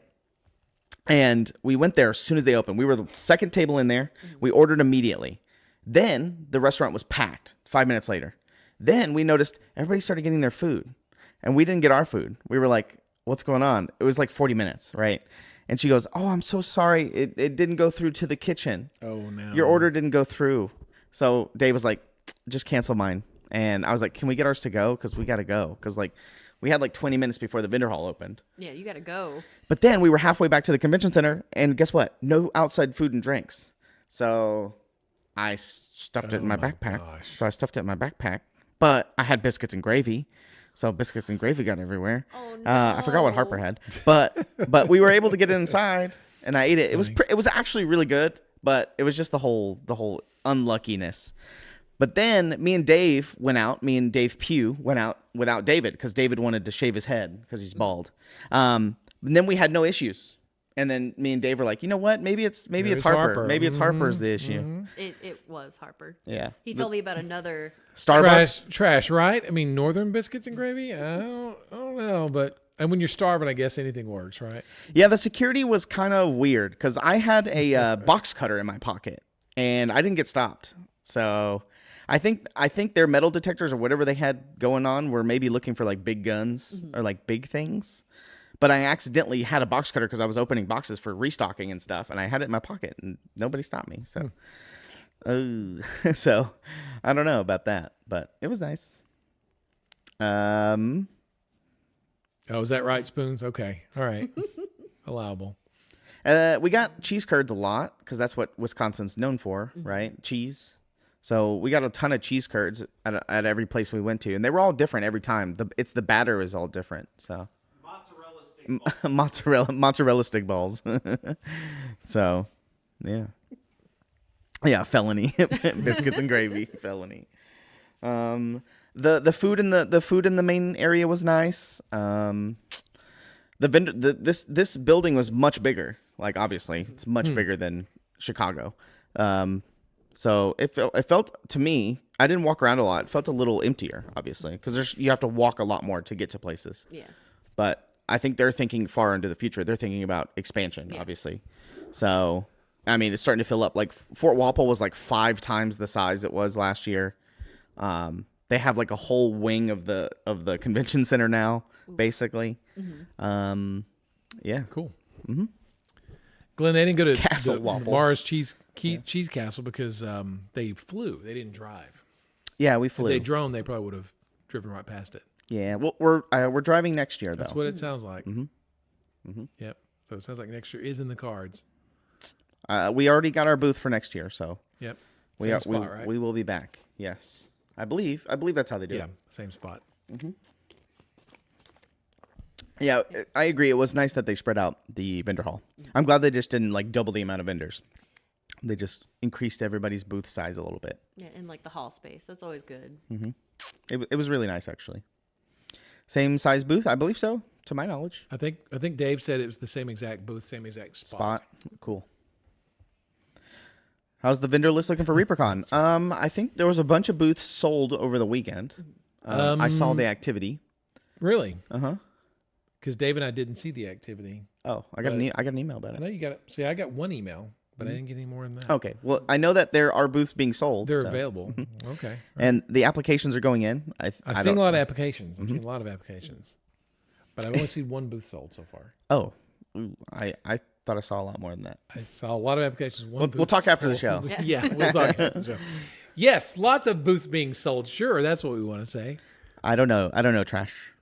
And we went there as soon as they opened. We were the second table in there. We ordered immediately. Then the restaurant was packed 5 minutes later. Then we noticed everybody started getting their food, and we didn't get our food. We were like, what's going on? It was like 40 minutes, right? And she goes, oh, I'm so sorry. It didn't go through to the kitchen. Oh, no. Your order didn't go through. So Dave was like, just cancel mine. And I was like, can we get ours to go? Because we got to go. Because like we had like 20 minutes before the vendor hall opened. Yeah, you got to go. But then we were halfway back to the convention center. And guess what? No outside food and drinks. So I stuffed it in my backpack. Gosh. So I stuffed it in my backpack. But I had biscuits and gravy. So biscuits and gravy got everywhere. Oh, I forgot what Harper no. had, but we were able to get it inside, and I ate it. It was actually really good, but it was just the whole unluckiness. But then me and Dave Pugh went out without David because David wanted to shave his head because he's bald. And then we had no issues. And then me and Dave were like, you know what? Maybe it's Harper. Maybe it's Harper's the issue. It was Harper. Yeah. He told me about another Starbucks. Trash, right? I mean, Northern biscuits and gravy? I don't know, but and when you're starving, I guess anything works, right? Yeah, the security was kind of weird because I had a box cutter in my pocket and I didn't get stopped. So I think their metal detectors or whatever they had going on were maybe looking for like big guns or like big things. But I accidentally had a box cutter because I was opening boxes for restocking and stuff, and I had it in my pocket, and nobody stopped me. So, so I don't know about that, but it was nice. Oh, is that right, Spoons? Okay, all right, allowable. We got cheese curds a lot because that's what Wisconsin's known for, right? Cheese. So we got a ton of cheese curds at every place we went to, and they were all different every time. The batter is all different. So mozzarella stick balls. So, yeah, felony. Biscuits and gravy, felony. The food in the main area was nice. This building was much bigger. Like obviously, it's much bigger than Chicago. So it felt to me, I didn't walk around a lot. It felt a little emptier, obviously, because you have to walk a lot more to get to places. Yeah. But I think they're thinking far into the future. They're thinking about expansion, obviously. So, I mean, it's starting to fill up. Like Fort Walpole was like 5 times the size it was last year. They have like a whole wing of the convention center now, basically. Yeah, cool. Glenn, they didn't go to Castle the Walpole. Mars Cheese Castle because they flew. They didn't drive. Yeah, we flew. If they drone, they probably would have driven right past it. Yeah, well, we're driving next year though. That's what it sounds like. Yep. So it sounds like next year is in the cards. We already got our booth for next year, so Yep. Same spot, right? We will be back. Yes, I believe that's how they do it. Yeah, same spot. Yeah, I agree. It was nice that they spread out the vendor hall. I'm glad they just didn't like double the amount of vendors. They just increased everybody's booth size a little bit. Yeah, and like the hall space. That's always good. It was really nice actually. Same size booth, I believe so, to my knowledge. I think Dave said it was the same exact booth, same exact spot. Cool. How's the vendor list looking for ReaperCon? I think there was a bunch of booths sold over the weekend. I saw the activity. Really? Uh-huh. Because Dave and I didn't see the activity. Oh, I got an email about I it. know you got it. See, I got one email, but I didn't get any more than that. Okay. Well, I know that there are booths being sold. They're so. available. Okay. And the applications are going in. I've seen a lot of applications. I've seen a lot of applications. But I've only seen one booth sold so far. Oh. Ooh, I thought I saw a lot more than that. I saw a lot of applications. We'll talk after the show. Yeah, we'll talk after the show. Yes, lots of booths being sold. Sure, that's what we want to say. I don't know, Trash.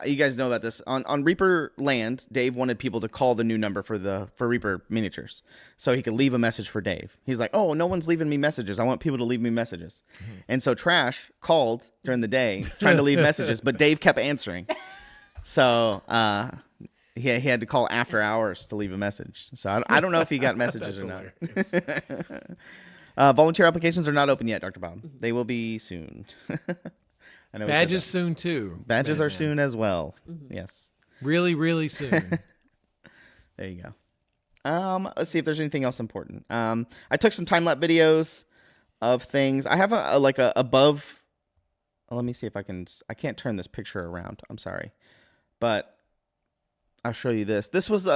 You guys know about this. On Reaper Land, Dave wanted people to call the new number for Reaper miniatures, so he could leave a message for Dave. He's like, "Oh, no one's leaving me messages. I want people to leave me messages." And so Trash called during the day trying to leave messages, but Dave kept answering. So he had to call after hours to leave a message. So I don't know if he got messages or not. Volunteer applications are not open yet, Dr. Bob. They will be soon. I know Badges soon too. Badges are soon as well. Yes. Really, really soon. There you go. Let's see if there's anything else important. I took some time lapse videos of things. I have a above. Let me see if I can. I can't turn this picture around. I'm sorry, but I'll show you this. This was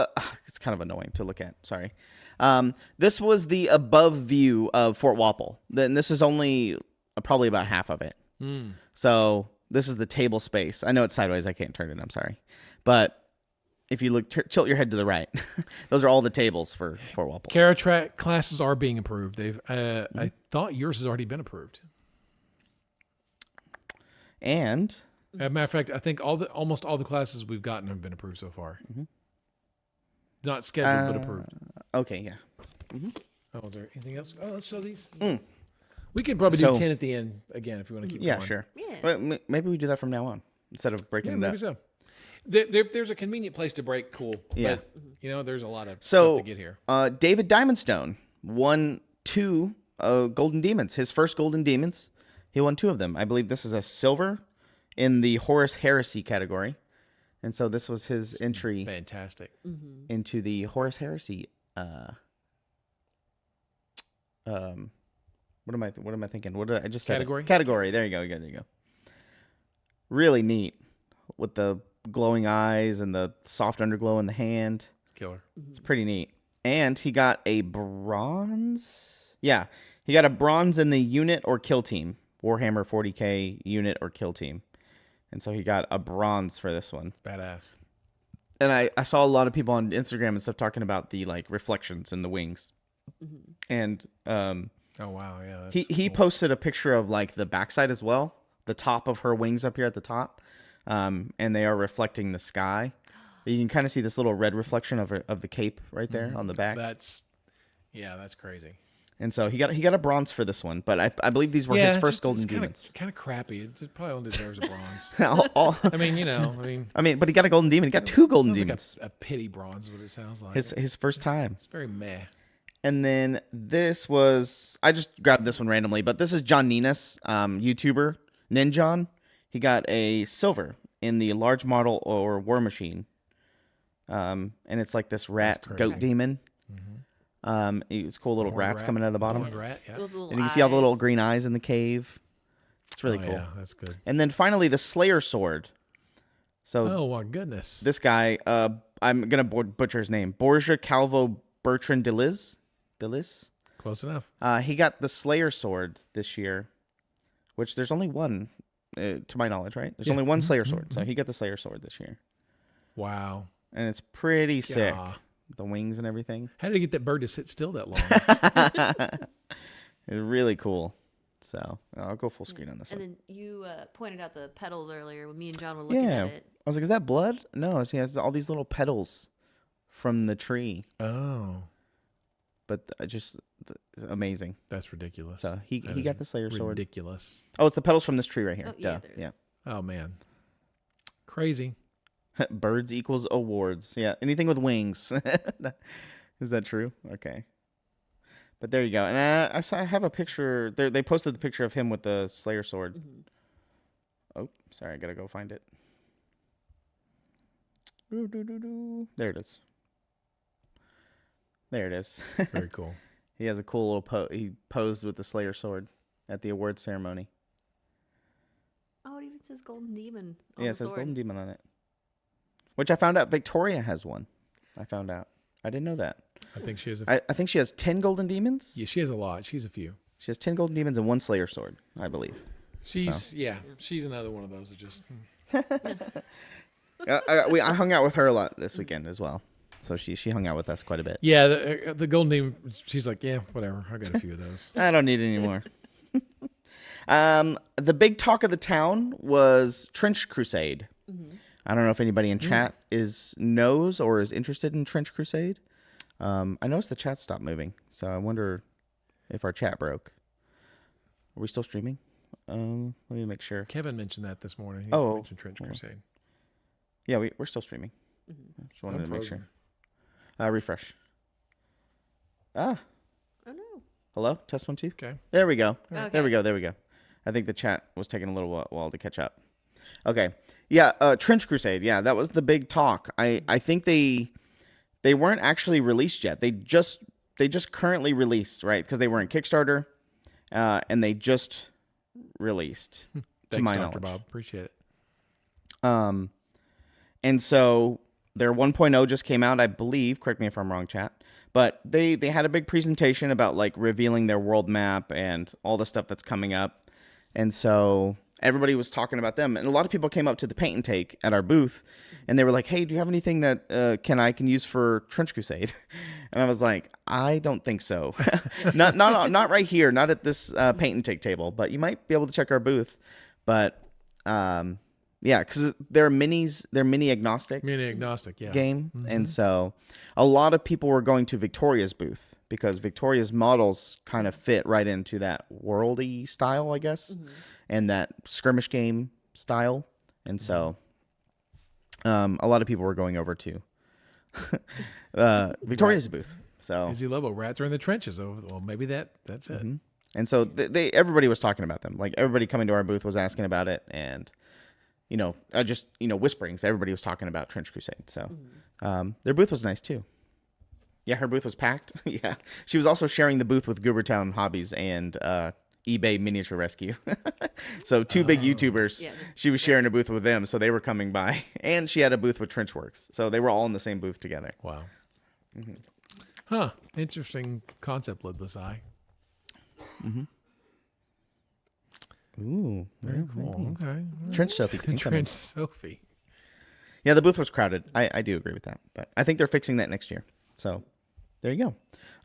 it's kind of annoying to look at. Sorry. This was the above view of Fort Walpole. Then this is only probably about half of it. So this is the table space. I know it's sideways. I can't turn it. I'm sorry. But if you look, tilt your head to the right. Those are all the tables for Fort Walpole. Caratrack classes are being approved. I thought yours has already been approved. And as a matter of fact, I think almost all the classes we've gotten have been approved so far. Not scheduled, but approved. Okay, yeah. Oh, is there anything else? Oh, let's show these. We could probably do 10 at the end again if you want to keep going. Sure. Yeah. Well, maybe we do that from now on. instead of breaking it maybe up. so. There's a convenient place to break. Cool. Yeah. But, there's a lot of So stuff to get here. David Diamondstone won 2 Golden Demons. His first Golden Demons. He won 2 of them. I believe this is a silver in the Horus Heresy category. And so this was his entry Fantastic. into the Horus Heresy. What am I thinking? What did I just say? Category? Category. There you go. There you go. Really neat with the glowing eyes and the soft underglow in the hand. It's killer. It's pretty neat. And he got a bronze. Yeah, he got a bronze in the unit or kill team. Warhammer 40K unit or kill team. And so he got a bronze for this one. It's badass. And I saw a lot of people on Instagram and stuff talking about the like reflections in the wings. And oh wow, yeah. he posted a picture of like the backside as well, the top of her wings up here at the top, and they are reflecting the sky. You can kind of see this little red reflection of the cape right there on the back. That's crazy. And so he got a bronze for this one, but I believe these were his first Golden Demons. Kind of crappy. It probably only deserves a bronze. But he got a Golden Demon. He got 2 Golden Demons. Like a pity bronze is what it sounds like. His first time. It's very meh. And then this was, I just grabbed this one randomly, but this is John Ninas, YouTuber, Ninjon. He got a silver in the large model or war machine. And it's like this rat goat demon. It's cool little rats coming out of the bottom. Rat, yeah. And you can see all the little green eyes in the cave. It's really cool. Yeah, that's good. And then finally the Slayer sword. So oh my goodness. This guy, I'm gonna butcher his name. Borja Calvo Bertrand de Lis. Close enough. He got the Slayer sword this year, which there's only one, to my knowledge, right? There's only one Slayer sword, so he got the Slayer sword this year. Wow. And it's pretty sick. The wings and everything. How did he get that bird to sit still that long? It's really cool. So I'll go full screen on this one. And then you pointed out the petals earlier when me and John were looking at it. I was like, is that blood? No, he has all these little petals from the tree. Oh. But just amazing. That's ridiculous. So he got the Slayer sword. Ridiculous. Oh, it's the petals from this tree right here. Oh, yeah. Yeah. Oh, man. Crazy. Birds equals awards. Yeah. Anything with wings. Is that true? Okay. But there you go. And I have a picture. They posted the picture of him with the Slayer sword. Oh, sorry. I got to go find it. There it is. There it is. Very cool. He has a cool little he posed with the Slayer sword at the award ceremony. Oh, it even says Golden Demon on Yeah, the it says sword. Golden Demon on it. Which I found out Victoria has one. I found out. I didn't know that. I think she has I think she has 10 Golden Demons. Yeah, she has a lot. She's a few. She has 10 Golden Demons and 1 Slayer sword, I believe. She's another one of those that just I hung out with her a lot this weekend as well. So she hung out with us quite a bit. Yeah, the Golden Demon, she's like, yeah, whatever. I got a few of those. I don't need any more. The big talk of the town was Trench Crusade. I don't know if anybody in chat knows or is interested in Trench Crusade. I noticed the chat stopped moving, so I wonder if our chat broke. Are we still streaming? Let me make sure. Kevin mentioned that this morning. He mentioned Trench Crusade. Yeah, we're still streaming. Just wanted to make sure. Refresh. Oh no. Hello? Test 1, 2. Okay. There we go. Okay. There we go. I think the chat was taking a little while to catch up. Okay. Yeah, Trench Crusade. Yeah, that was the big talk. I think they weren't actually released yet. They just currently released, right? Because they were in Kickstarter, and they just released. To my knowledge. Dr. Bob. Appreciate it. And so their 1.0 just came out, I believe. Correct me if I'm wrong, chat. But they had a big presentation about like revealing their world map and all the stuff that's coming up. And so everybody was talking about them. And a lot of people came up to the paint and take at our booth, and they were like, hey, do you have anything that I can use for Trench Crusade? And I was like, I don't think so. not right here, not at this paint and take table, but you might be able to check our booth. But yeah, because they're mini agnostic. Mini agnostic, yeah. Game. And so a lot of people were going to Victoria's booth because Victoria's models kind of fit right into that worldy style, I guess, and that skirmish game style. and so a lot of people were going over to Victoria's booth. So Izzy Lobo, rats are in the trenches. Oh, well, maybe that's it. And so everybody was talking about them. Like everybody coming to our booth was asking about it, and just whisperings. Everybody was talking about Trench Crusade. So their booth was nice too. Yeah, her booth was packed. Yeah, she was also sharing the booth with Goobertown Hobbies and eBay Miniature Rescue. So two big YouTubers. Yeah, she was sharing a booth with them, so they were coming by, and she had a booth with Trenchworks. So they were all in the same booth together. Wow. Huh. Interesting concept, Lidless Eye. Ooh, very cool. Okay. Trench Sophie. Trench Sophie. Yeah, the booth was crowded. I do agree with that, but I think they're fixing that next year. So there you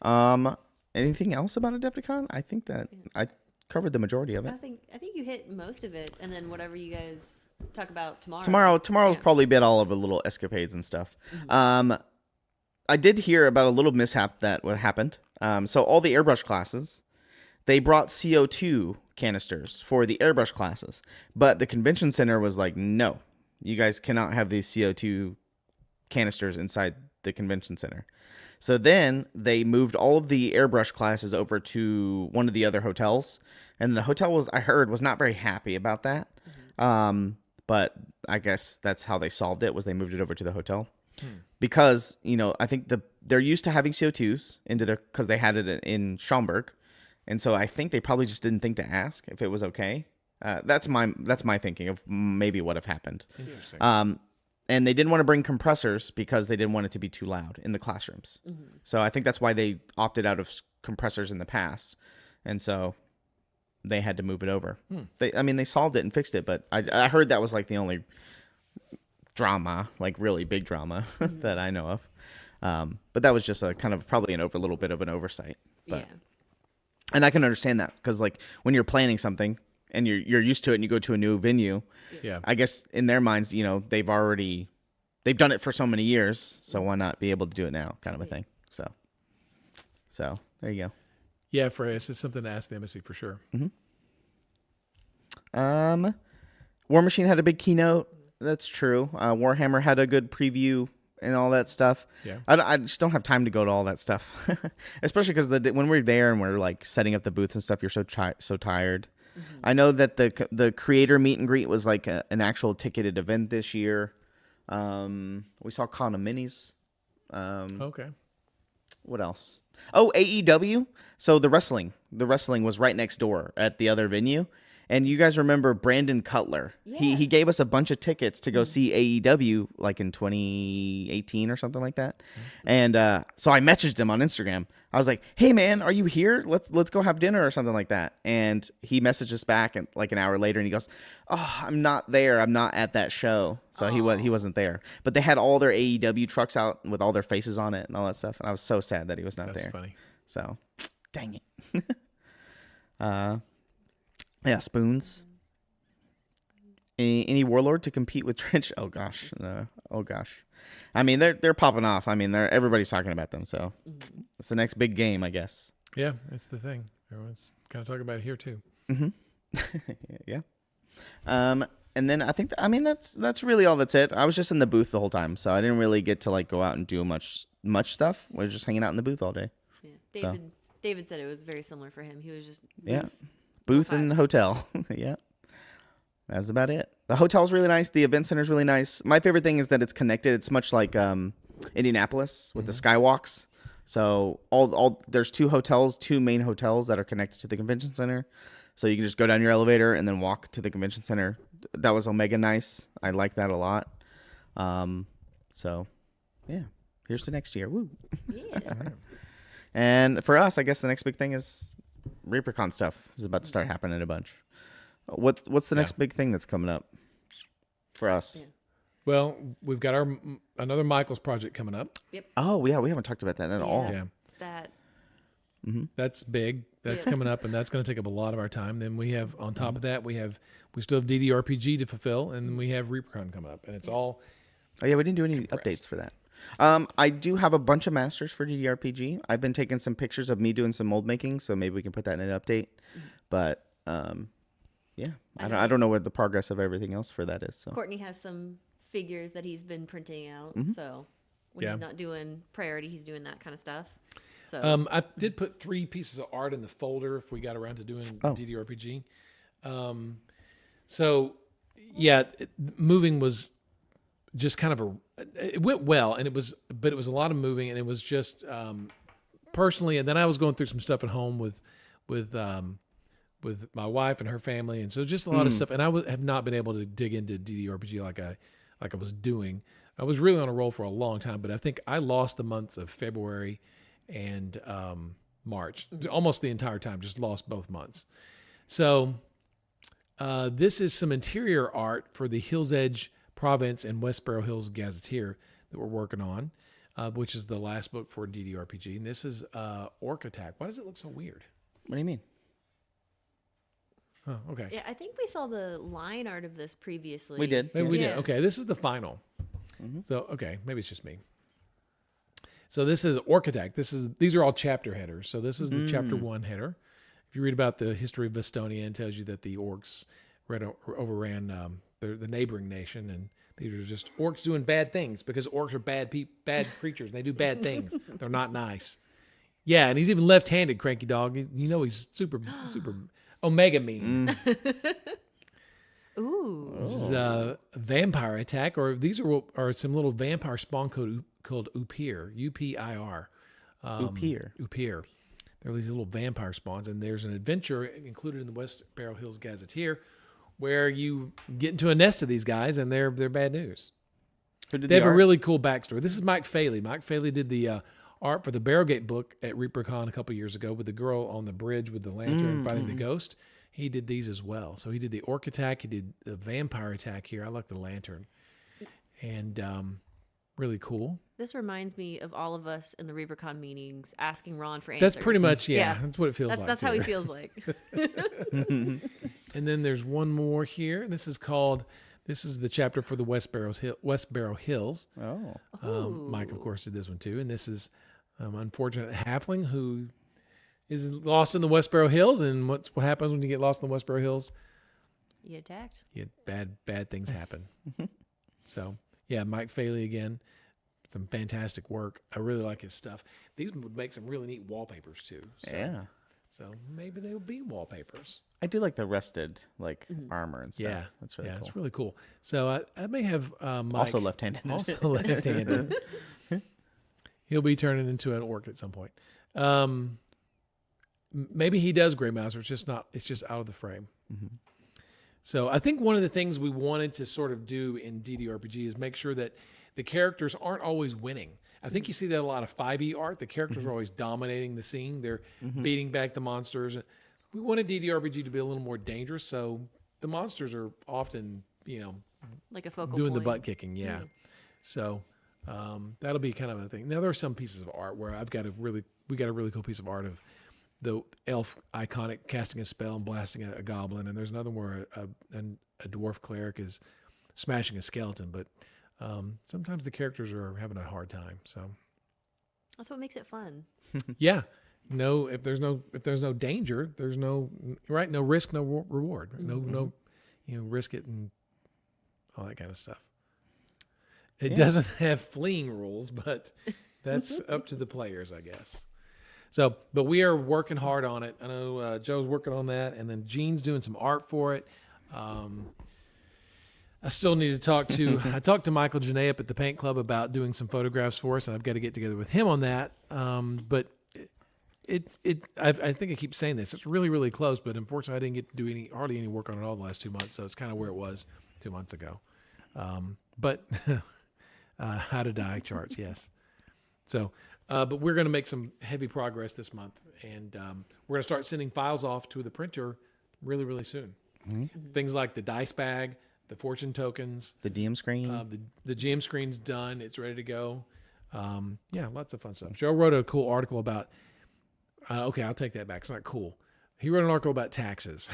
go. Anything else about Adepticon? I think that I covered the majority of it. I think you hit most of it, and then whatever you guys talk about tomorrow. Tomorrow's probably been all of the little escapades and stuff. I did hear about a little mishap that happened. So all the airbrush classes, they brought CO2 canisters for the airbrush classes, but the convention center was like, no, you guys cannot have these CO2 canisters inside the convention center. So then they moved all of the airbrush classes over to one of the other hotels, and the hotel was not very happy about that. But I guess that's how they solved it, was they moved it over to the hotel. Because, I think they're used to having CO2s because they had it in Schaumburg. And so I think they probably just didn't think to ask if it was okay. That's my thinking of maybe what have happened. Interesting. And they didn't want to bring compressors because they didn't want it to be too loud in the classrooms. So I think that's why they opted out of compressors in the past. And so they had to move it over. They solved it and fixed it, but I heard that was like the only drama, like really big drama that I know of. But that was just a kind of probably a little bit of an oversight. But, yeah. And I can understand that because like when you're planning something and you're used to it and you go to a new venue, I guess in their minds, they've done it for so many years, so why not be able to do it now, kind of a thing. So there you go. Yeah, for us, it's something to ask the embassy for sure. War Machine had a big keynote. That's true. Warhammer had a good preview and all that stuff. Yeah. I just don't have time to go to all that stuff, especially because when we're there and we're like setting up the booths and stuff, you're so tired. I know that the creator meet and greet was like an actual ticketed event this year. We saw Con of Minis. Okay. What else? Oh, AEW. So the wrestling was right next door at the other venue. And you guys remember Brandon Cutler? Yeah. He gave us a bunch of tickets to go see AEW like in 2018 or something like that. And so I messaged him on Instagram. I was like, "Hey man, are you here? Let's go have dinner or something like that." And he messaged us back and like an hour later, and he goes, "Oh, I'm not there. I'm not at that show." So he wasn't there. But they had all their AEW trucks out with all their faces on it and all that stuff. And I was so sad that he was not there. That's funny. So, dang it. Yeah, spoons. Any warlord to compete with Trench? Oh gosh, I mean, they're popping off. I mean, everybody's talking about them. So it's the next big game, I guess. Yeah, that's the thing. Everyone's kind of talking about it here too. Yeah. And then I think that's really all that's it. I was just in the booth the whole time, so I didn't really get to like go out and do much stuff. We were just hanging out in the booth all day. Yeah. David said it was very similar for him. He was just booth and hotel. Yeah. That's about it. The hotel's really nice. The event center's really nice. My favorite thing is that it's connected. It's much like Indianapolis with the skywalks. So there's two main hotels that are connected to the convention center. So you can just go down your elevator and then walk to the convention center. That was omega nice. I like that a lot. So yeah, here's to next year. Woo. Yeah. And for us, I guess the next big thing is ReaperCon stuff is about to start happening a bunch. What's the next big thing that's coming up for us? Yeah. Well, we've got another Michael's project coming up. Yep. Oh yeah, we haven't talked about that at all. Yeah. That's big. That's coming up, and that's going to take up a lot of our time. Then we have on top of that, we still have DDRPG to fulfill, and then we have ReaperCon coming up, and it's all. Oh yeah, we didn't do any updates for that. I do have a bunch of masters for DDRPG. I've been taking some pictures of me doing some mold making, so maybe we can put that in an update. But Yeah, I don't know what the progress of everything else for that is. So Courtney has some figures that he's been printing out. So when he's not doing priority, he's doing that kind of stuff. So I did put 3 pieces of art in the folder if we got around to doing DDRPG. So yeah, moving was just kind of it went well, and it was a lot of moving, and it was just personally, and then I was going through some stuff at home with my wife and her family, and so just a lot of stuff. And I have not been able to dig into DDRPG like I was doing. I was really on a roll for a long time, but I think I lost the months of February and March, almost the entire time. Just lost both months. So this is some interior art for the Hills Edge Province and Westboro Hills Gazetteer that we're working on, which is the last book for DDRPG. And this is Orc Attack. Why does it look so weird? what do you mean? Oh, okay. yeah, I think we saw the line art of this previously. We did. Maybe we Yeah. did. Okay, this is the final. So, okay, maybe it's just me. So this is Orc Attack. These are all chapter headers. So this is the chapter 1 header. If you read about the history of Vestonia, it tells you that the orcs overran the neighboring nation, and these are just orcs doing bad things because orcs are bad creatures. And they do bad things. They're not nice. Yeah, and he's even left-handed, Cranky Dog. He's super Omega mean. Ooh. This is a vampire attack, or these are some little vampire spawn called Upir, UPIR. Upir. They're these little vampire spawns, and there's an adventure included in the Westboro Hills Gazetteer where you get into a nest of these guys, and they're bad news. They have a really cool backstory. This is Mike Faley. Mike Faley did the art for the Barrowgate book at ReaperCon a couple years ago with the girl on the bridge with the lantern fighting the ghost. He did these as well. So he did the orc attack. He did the vampire attack here. I like the lantern. And really cool. This reminds me of all of us in the ReaperCon meetings asking Ron for answers. That's pretty much, that's what it feels like. That's how he feels like. And then there's one more here. This is the chapter for the Westboro Hills. Oh. Mike, of course, did this one too. And this is unfortunate halfling who is lost in the Westboro Hills. And what happens when you get lost in the Westboro Hills? You attacked. Bad things happen. So yeah, Mike Faley again. Some fantastic work. I really like his stuff. These would make some really neat wallpapers too. So, Yeah. So maybe they will be wallpapers. I do like the rusted armor and stuff. Yeah, that's really cool. It's really cool. So I may have Mike Also left-handed. Also left-handed. He'll be turning into an orc at some point. Maybe he does Grey Mouse, or it's just out of the frame. So I think one of the things we wanted to sort of do in DDRPG is make sure that the characters aren't always winning. I think you see that a lot of 5e art. The characters are always dominating the scene. They're beating back the monsters. We wanted DDRPG to be a little more dangerous, so the monsters are often, Like a focal doing point. the butt kicking. Yeah. So that'll be kind of a thing. Now there are some pieces of art where we got a really cool piece of art of the elf iconic casting a spell and blasting a goblin, and there's another where a dwarf cleric is smashing a skeleton, but sometimes the characters are having a hard time. So That's what makes it fun. yeah, if there's no danger, there's no risk, no reward, no risk it and all that kind of stuff. It doesn't have fleeing rules, but that's up to the players, I guess. So, but we are working hard on it. I know Joe's working on that, and then Gene's doing some art for it. I still need to talk to. I talked to Michael Janae up at the Paint Club about doing some photographs for us, and I've got to get together with him on that. But I think I keep saying this. It's really, really close, but unfortunately, I didn't get to do hardly any work on it all the last 2 months. So it's kind of where it was 2 months ago. But how to die charts, yes. So, but we're going to make some heavy progress this month, and we're going to start sending files off to the printer really, really soon. Things like the dice bag, the fortune tokens, the DM screen, the GM screen's done. It's ready to go. Yeah, lots of fun stuff. Joe wrote a cool article about. Okay, I'll take that back. It's not cool. He wrote an article about taxes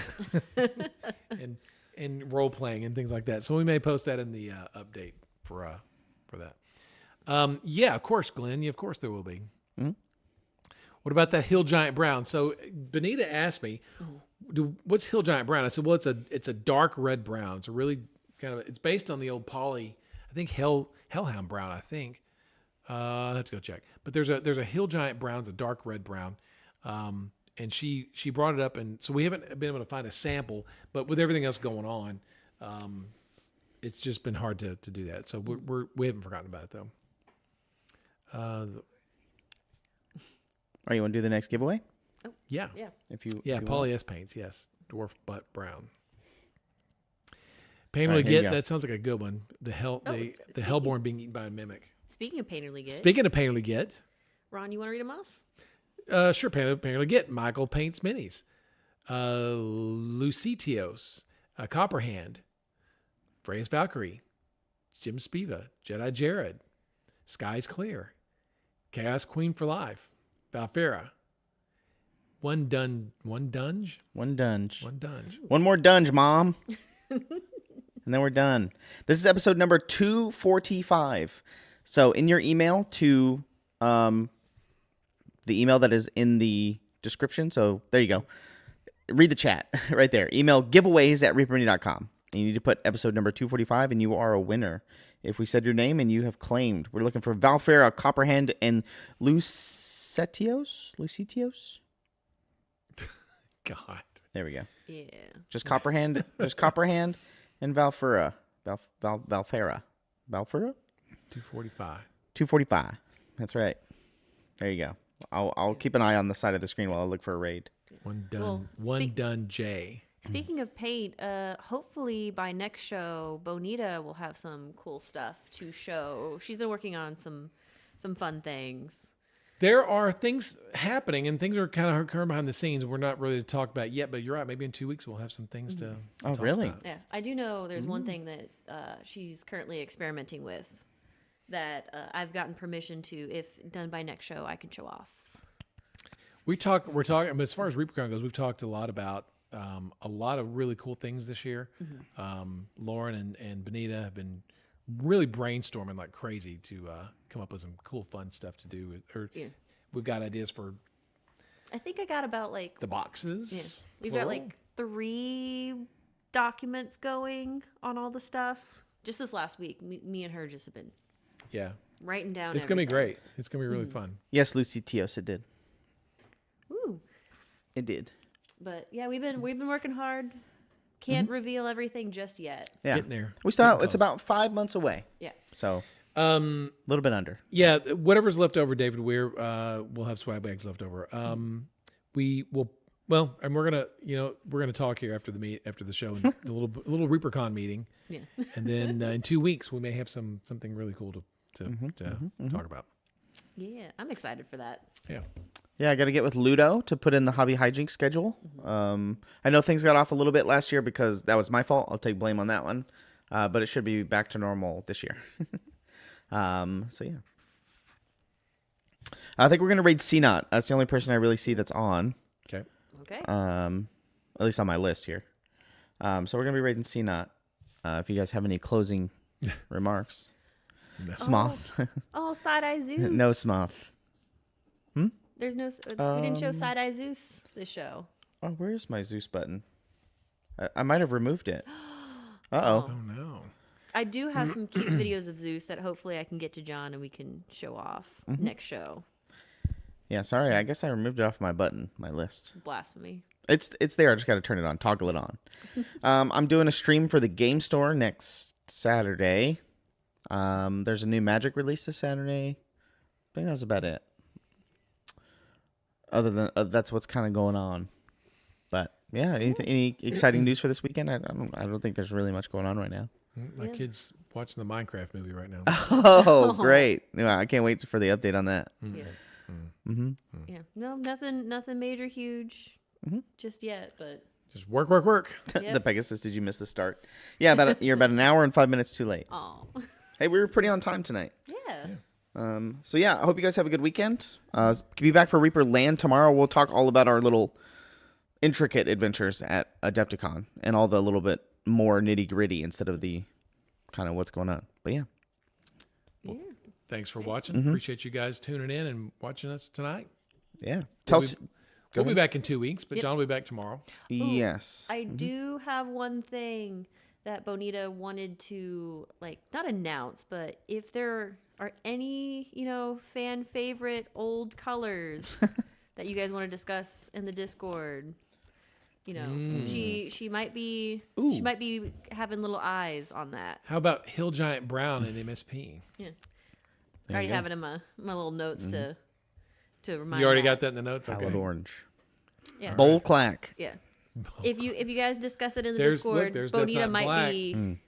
and role playing and things like that. So we may post that in the update for that. Yeah, of course, Glenn. Yeah, of course there will be. What What about that hill giant brown? So Benita asked me, what's hill giant brown? I said, well, it's a dark red brown. It's a really it's based on the old Polly, I think hellhound brown, I think. I'll have to go check. But there's a hill giant brown, it's a dark red brown. And she brought it up, and so we haven't been able to find a sample, but with everything else going on, it's just been hard to do that. So we haven't forgotten about it though. Are you want to do the next giveaway? Oh, yeah. If you Polly S paints, yes, dwarf butt brown. Painterly Get, that sounds like a good one. The Hellborn being eaten by a mimic. Speaking of Painterly Get. Speaking of Painterly Get. Ron, you want to read them off? Sure, Painterly Get. Michael paints minis. Lucetios. Copperhand. Freya's Valkyrie. Jim Spiva. Jedi Jared. Sky's Clear. Chaos Queen for Life. Valfera. One dunge. One more dunge, Mom. And then we're done. This is episode number 245. So in your email to the email that is in the description. So there you go. Read the chat right there. Email giveaways@reapermini.com. And you need to put episode number 245 and you are a winner. If we said your name and you have claimed. We're looking for Valfera, Copperhand, and Lucetios? God. There we go. Yeah. Just Copperhand and Valfera. Valfera. 245. 245. That's right. There you go. I'll keep an eye on the side of the screen while I look for a raid. One done J. Speaking of paint, hopefully by next show, Bonita will have some cool stuff to show. She's been working on some fun things. There are things happening, and things are kind of occurring behind the scenes. We're not really to talk about yet, but you're right. Maybe in 2 weeks we'll have some things to talk really? about. Yeah, I do know there's one thing that she's currently experimenting with that I've gotten permission to, if done by next show, I can show off. We're talking, but as far as ReaperCon goes, we've talked a lot about a lot of really cool things this year. Lauren and Benita have been really brainstorming like crazy to come up with some cool, fun stuff to do. We've got ideas for. I think I got about like the boxes. Yeah, we've got like 3 documents going on all the stuff. Just this last week, me and her just have been writing down. It's gonna be great. It's gonna be really fun. Yes, Lucy Tios, it did. Ooh, it did. But yeah, we've been working hard. Can't reveal everything just yet. Yeah, getting there. We still it's about 5 months away. Yeah. So a little bit under. Yeah, whatever's left over, David. We'll have swag bags left over. We will. Well, and we're gonna talk here after the show, and the little ReaperCon meeting. Yeah. And then in 2 weeks we may have something really cool to talk about. Yeah, I'm excited for that. Yeah. Yeah, I got to get with Ludo to put in the hobby hijinks schedule. I know things got off a little bit last year because that was my fault. I'll take blame on that one. But it should be back to normal this year. So, yeah. I think we're going to raid CNOT. That's the only person I really see that's on. Okay. At least on my list here. So we're going to be raiding CNOT. If you guys have any closing remarks. No. Smoth. Oh, Side-Eye Zeus. No Smoth. There's no. We didn't show Side-Eye Zeus this show. Oh, where's my Zeus button? I might have removed it. Uh-oh. Oh, no. I do have some cute videos of Zeus that hopefully I can get to John and we can show off next show. Yeah, sorry. I guess I removed it off my list. Blasphemy. It's there. I just got to turn it on, toggle it on. I'm doing a stream for the game store next Saturday. There's a new Magic release this Saturday. I think that's about it. Other than that's what's kind of going on. But yeah, any exciting news for this weekend? I don't think there's really much going on right now. My kid's watching the Minecraft movie right now. Oh, great! I can't wait for the update on that. Yeah. Yeah. No, nothing major, huge, just yet. But just work. Yep. The Pegasus. Did you miss the start? Yeah, you're about an hour and 5 minutes too late. Oh. Hey, we were pretty on time tonight. Yeah. So yeah, I hope you guys have a good weekend. Be back for Reaper Land tomorrow. We'll talk all about our little intricate adventures at Adepticon and all the little bit more nitty gritty instead of the kind of what's going on. But yeah. Well, thanks for watching. Appreciate you guys tuning in and watching us tonight. Yeah. We'll be back in 2 weeks, but John will be back tomorrow. Yes. I do have one thing that Bonita wanted to not announce, but if there are any, fan favorite old colors that you guys want to discuss in the Discord, she might be having little eyes on that. How about Hill Giant Brown and MSP? Yeah. I already have it in my little notes to remind. You already got that in the notes? Okay. Salad orange. Yeah. Bowl clack. Yeah. If you guys discuss it in the Discord, Bonita might be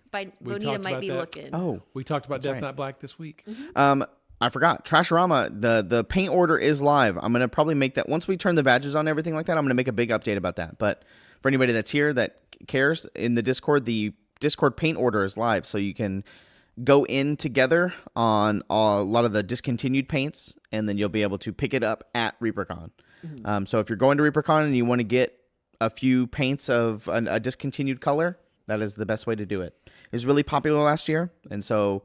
Bonita might be looking. Oh, we talked about Death Knight Black this week. I forgot. Trashorama, the paint order is live. I'm gonna probably make that once we turn the badges on and everything like that. I'm gonna make a big update about that. But for anybody that's here that cares in the Discord paint order is live, so you can go in together on a lot of the discontinued paints, and then you'll be able to pick it up at ReaperCon. So if you're going to ReaperCon and you want to get a few paints of a discontinued color, that is the best way to do it. It was really popular last year, and so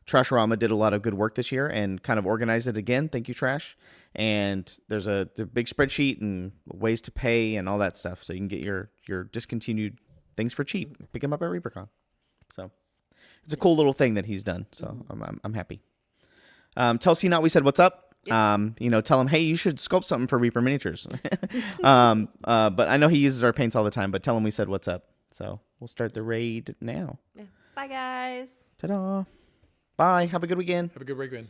Trashorama did a lot of good work this year and kind of organized it again. Thank you, Trash. And there's a big spreadsheet and ways to pay and all that stuff, so you can get your discontinued things for cheap. Pick them up at ReaperCon. So it's a cool little thing that he's done. So I'm happy. Tell C-Not we said what's up. Yep. Tell him, hey, you should sculpt something for Reaper Miniatures. But I know he uses our paints all the time, but tell him we said what's up. So we'll start the raid now. Yeah. Bye, guys. Ta-da. Bye. Have a good weekend. Have a good weekend.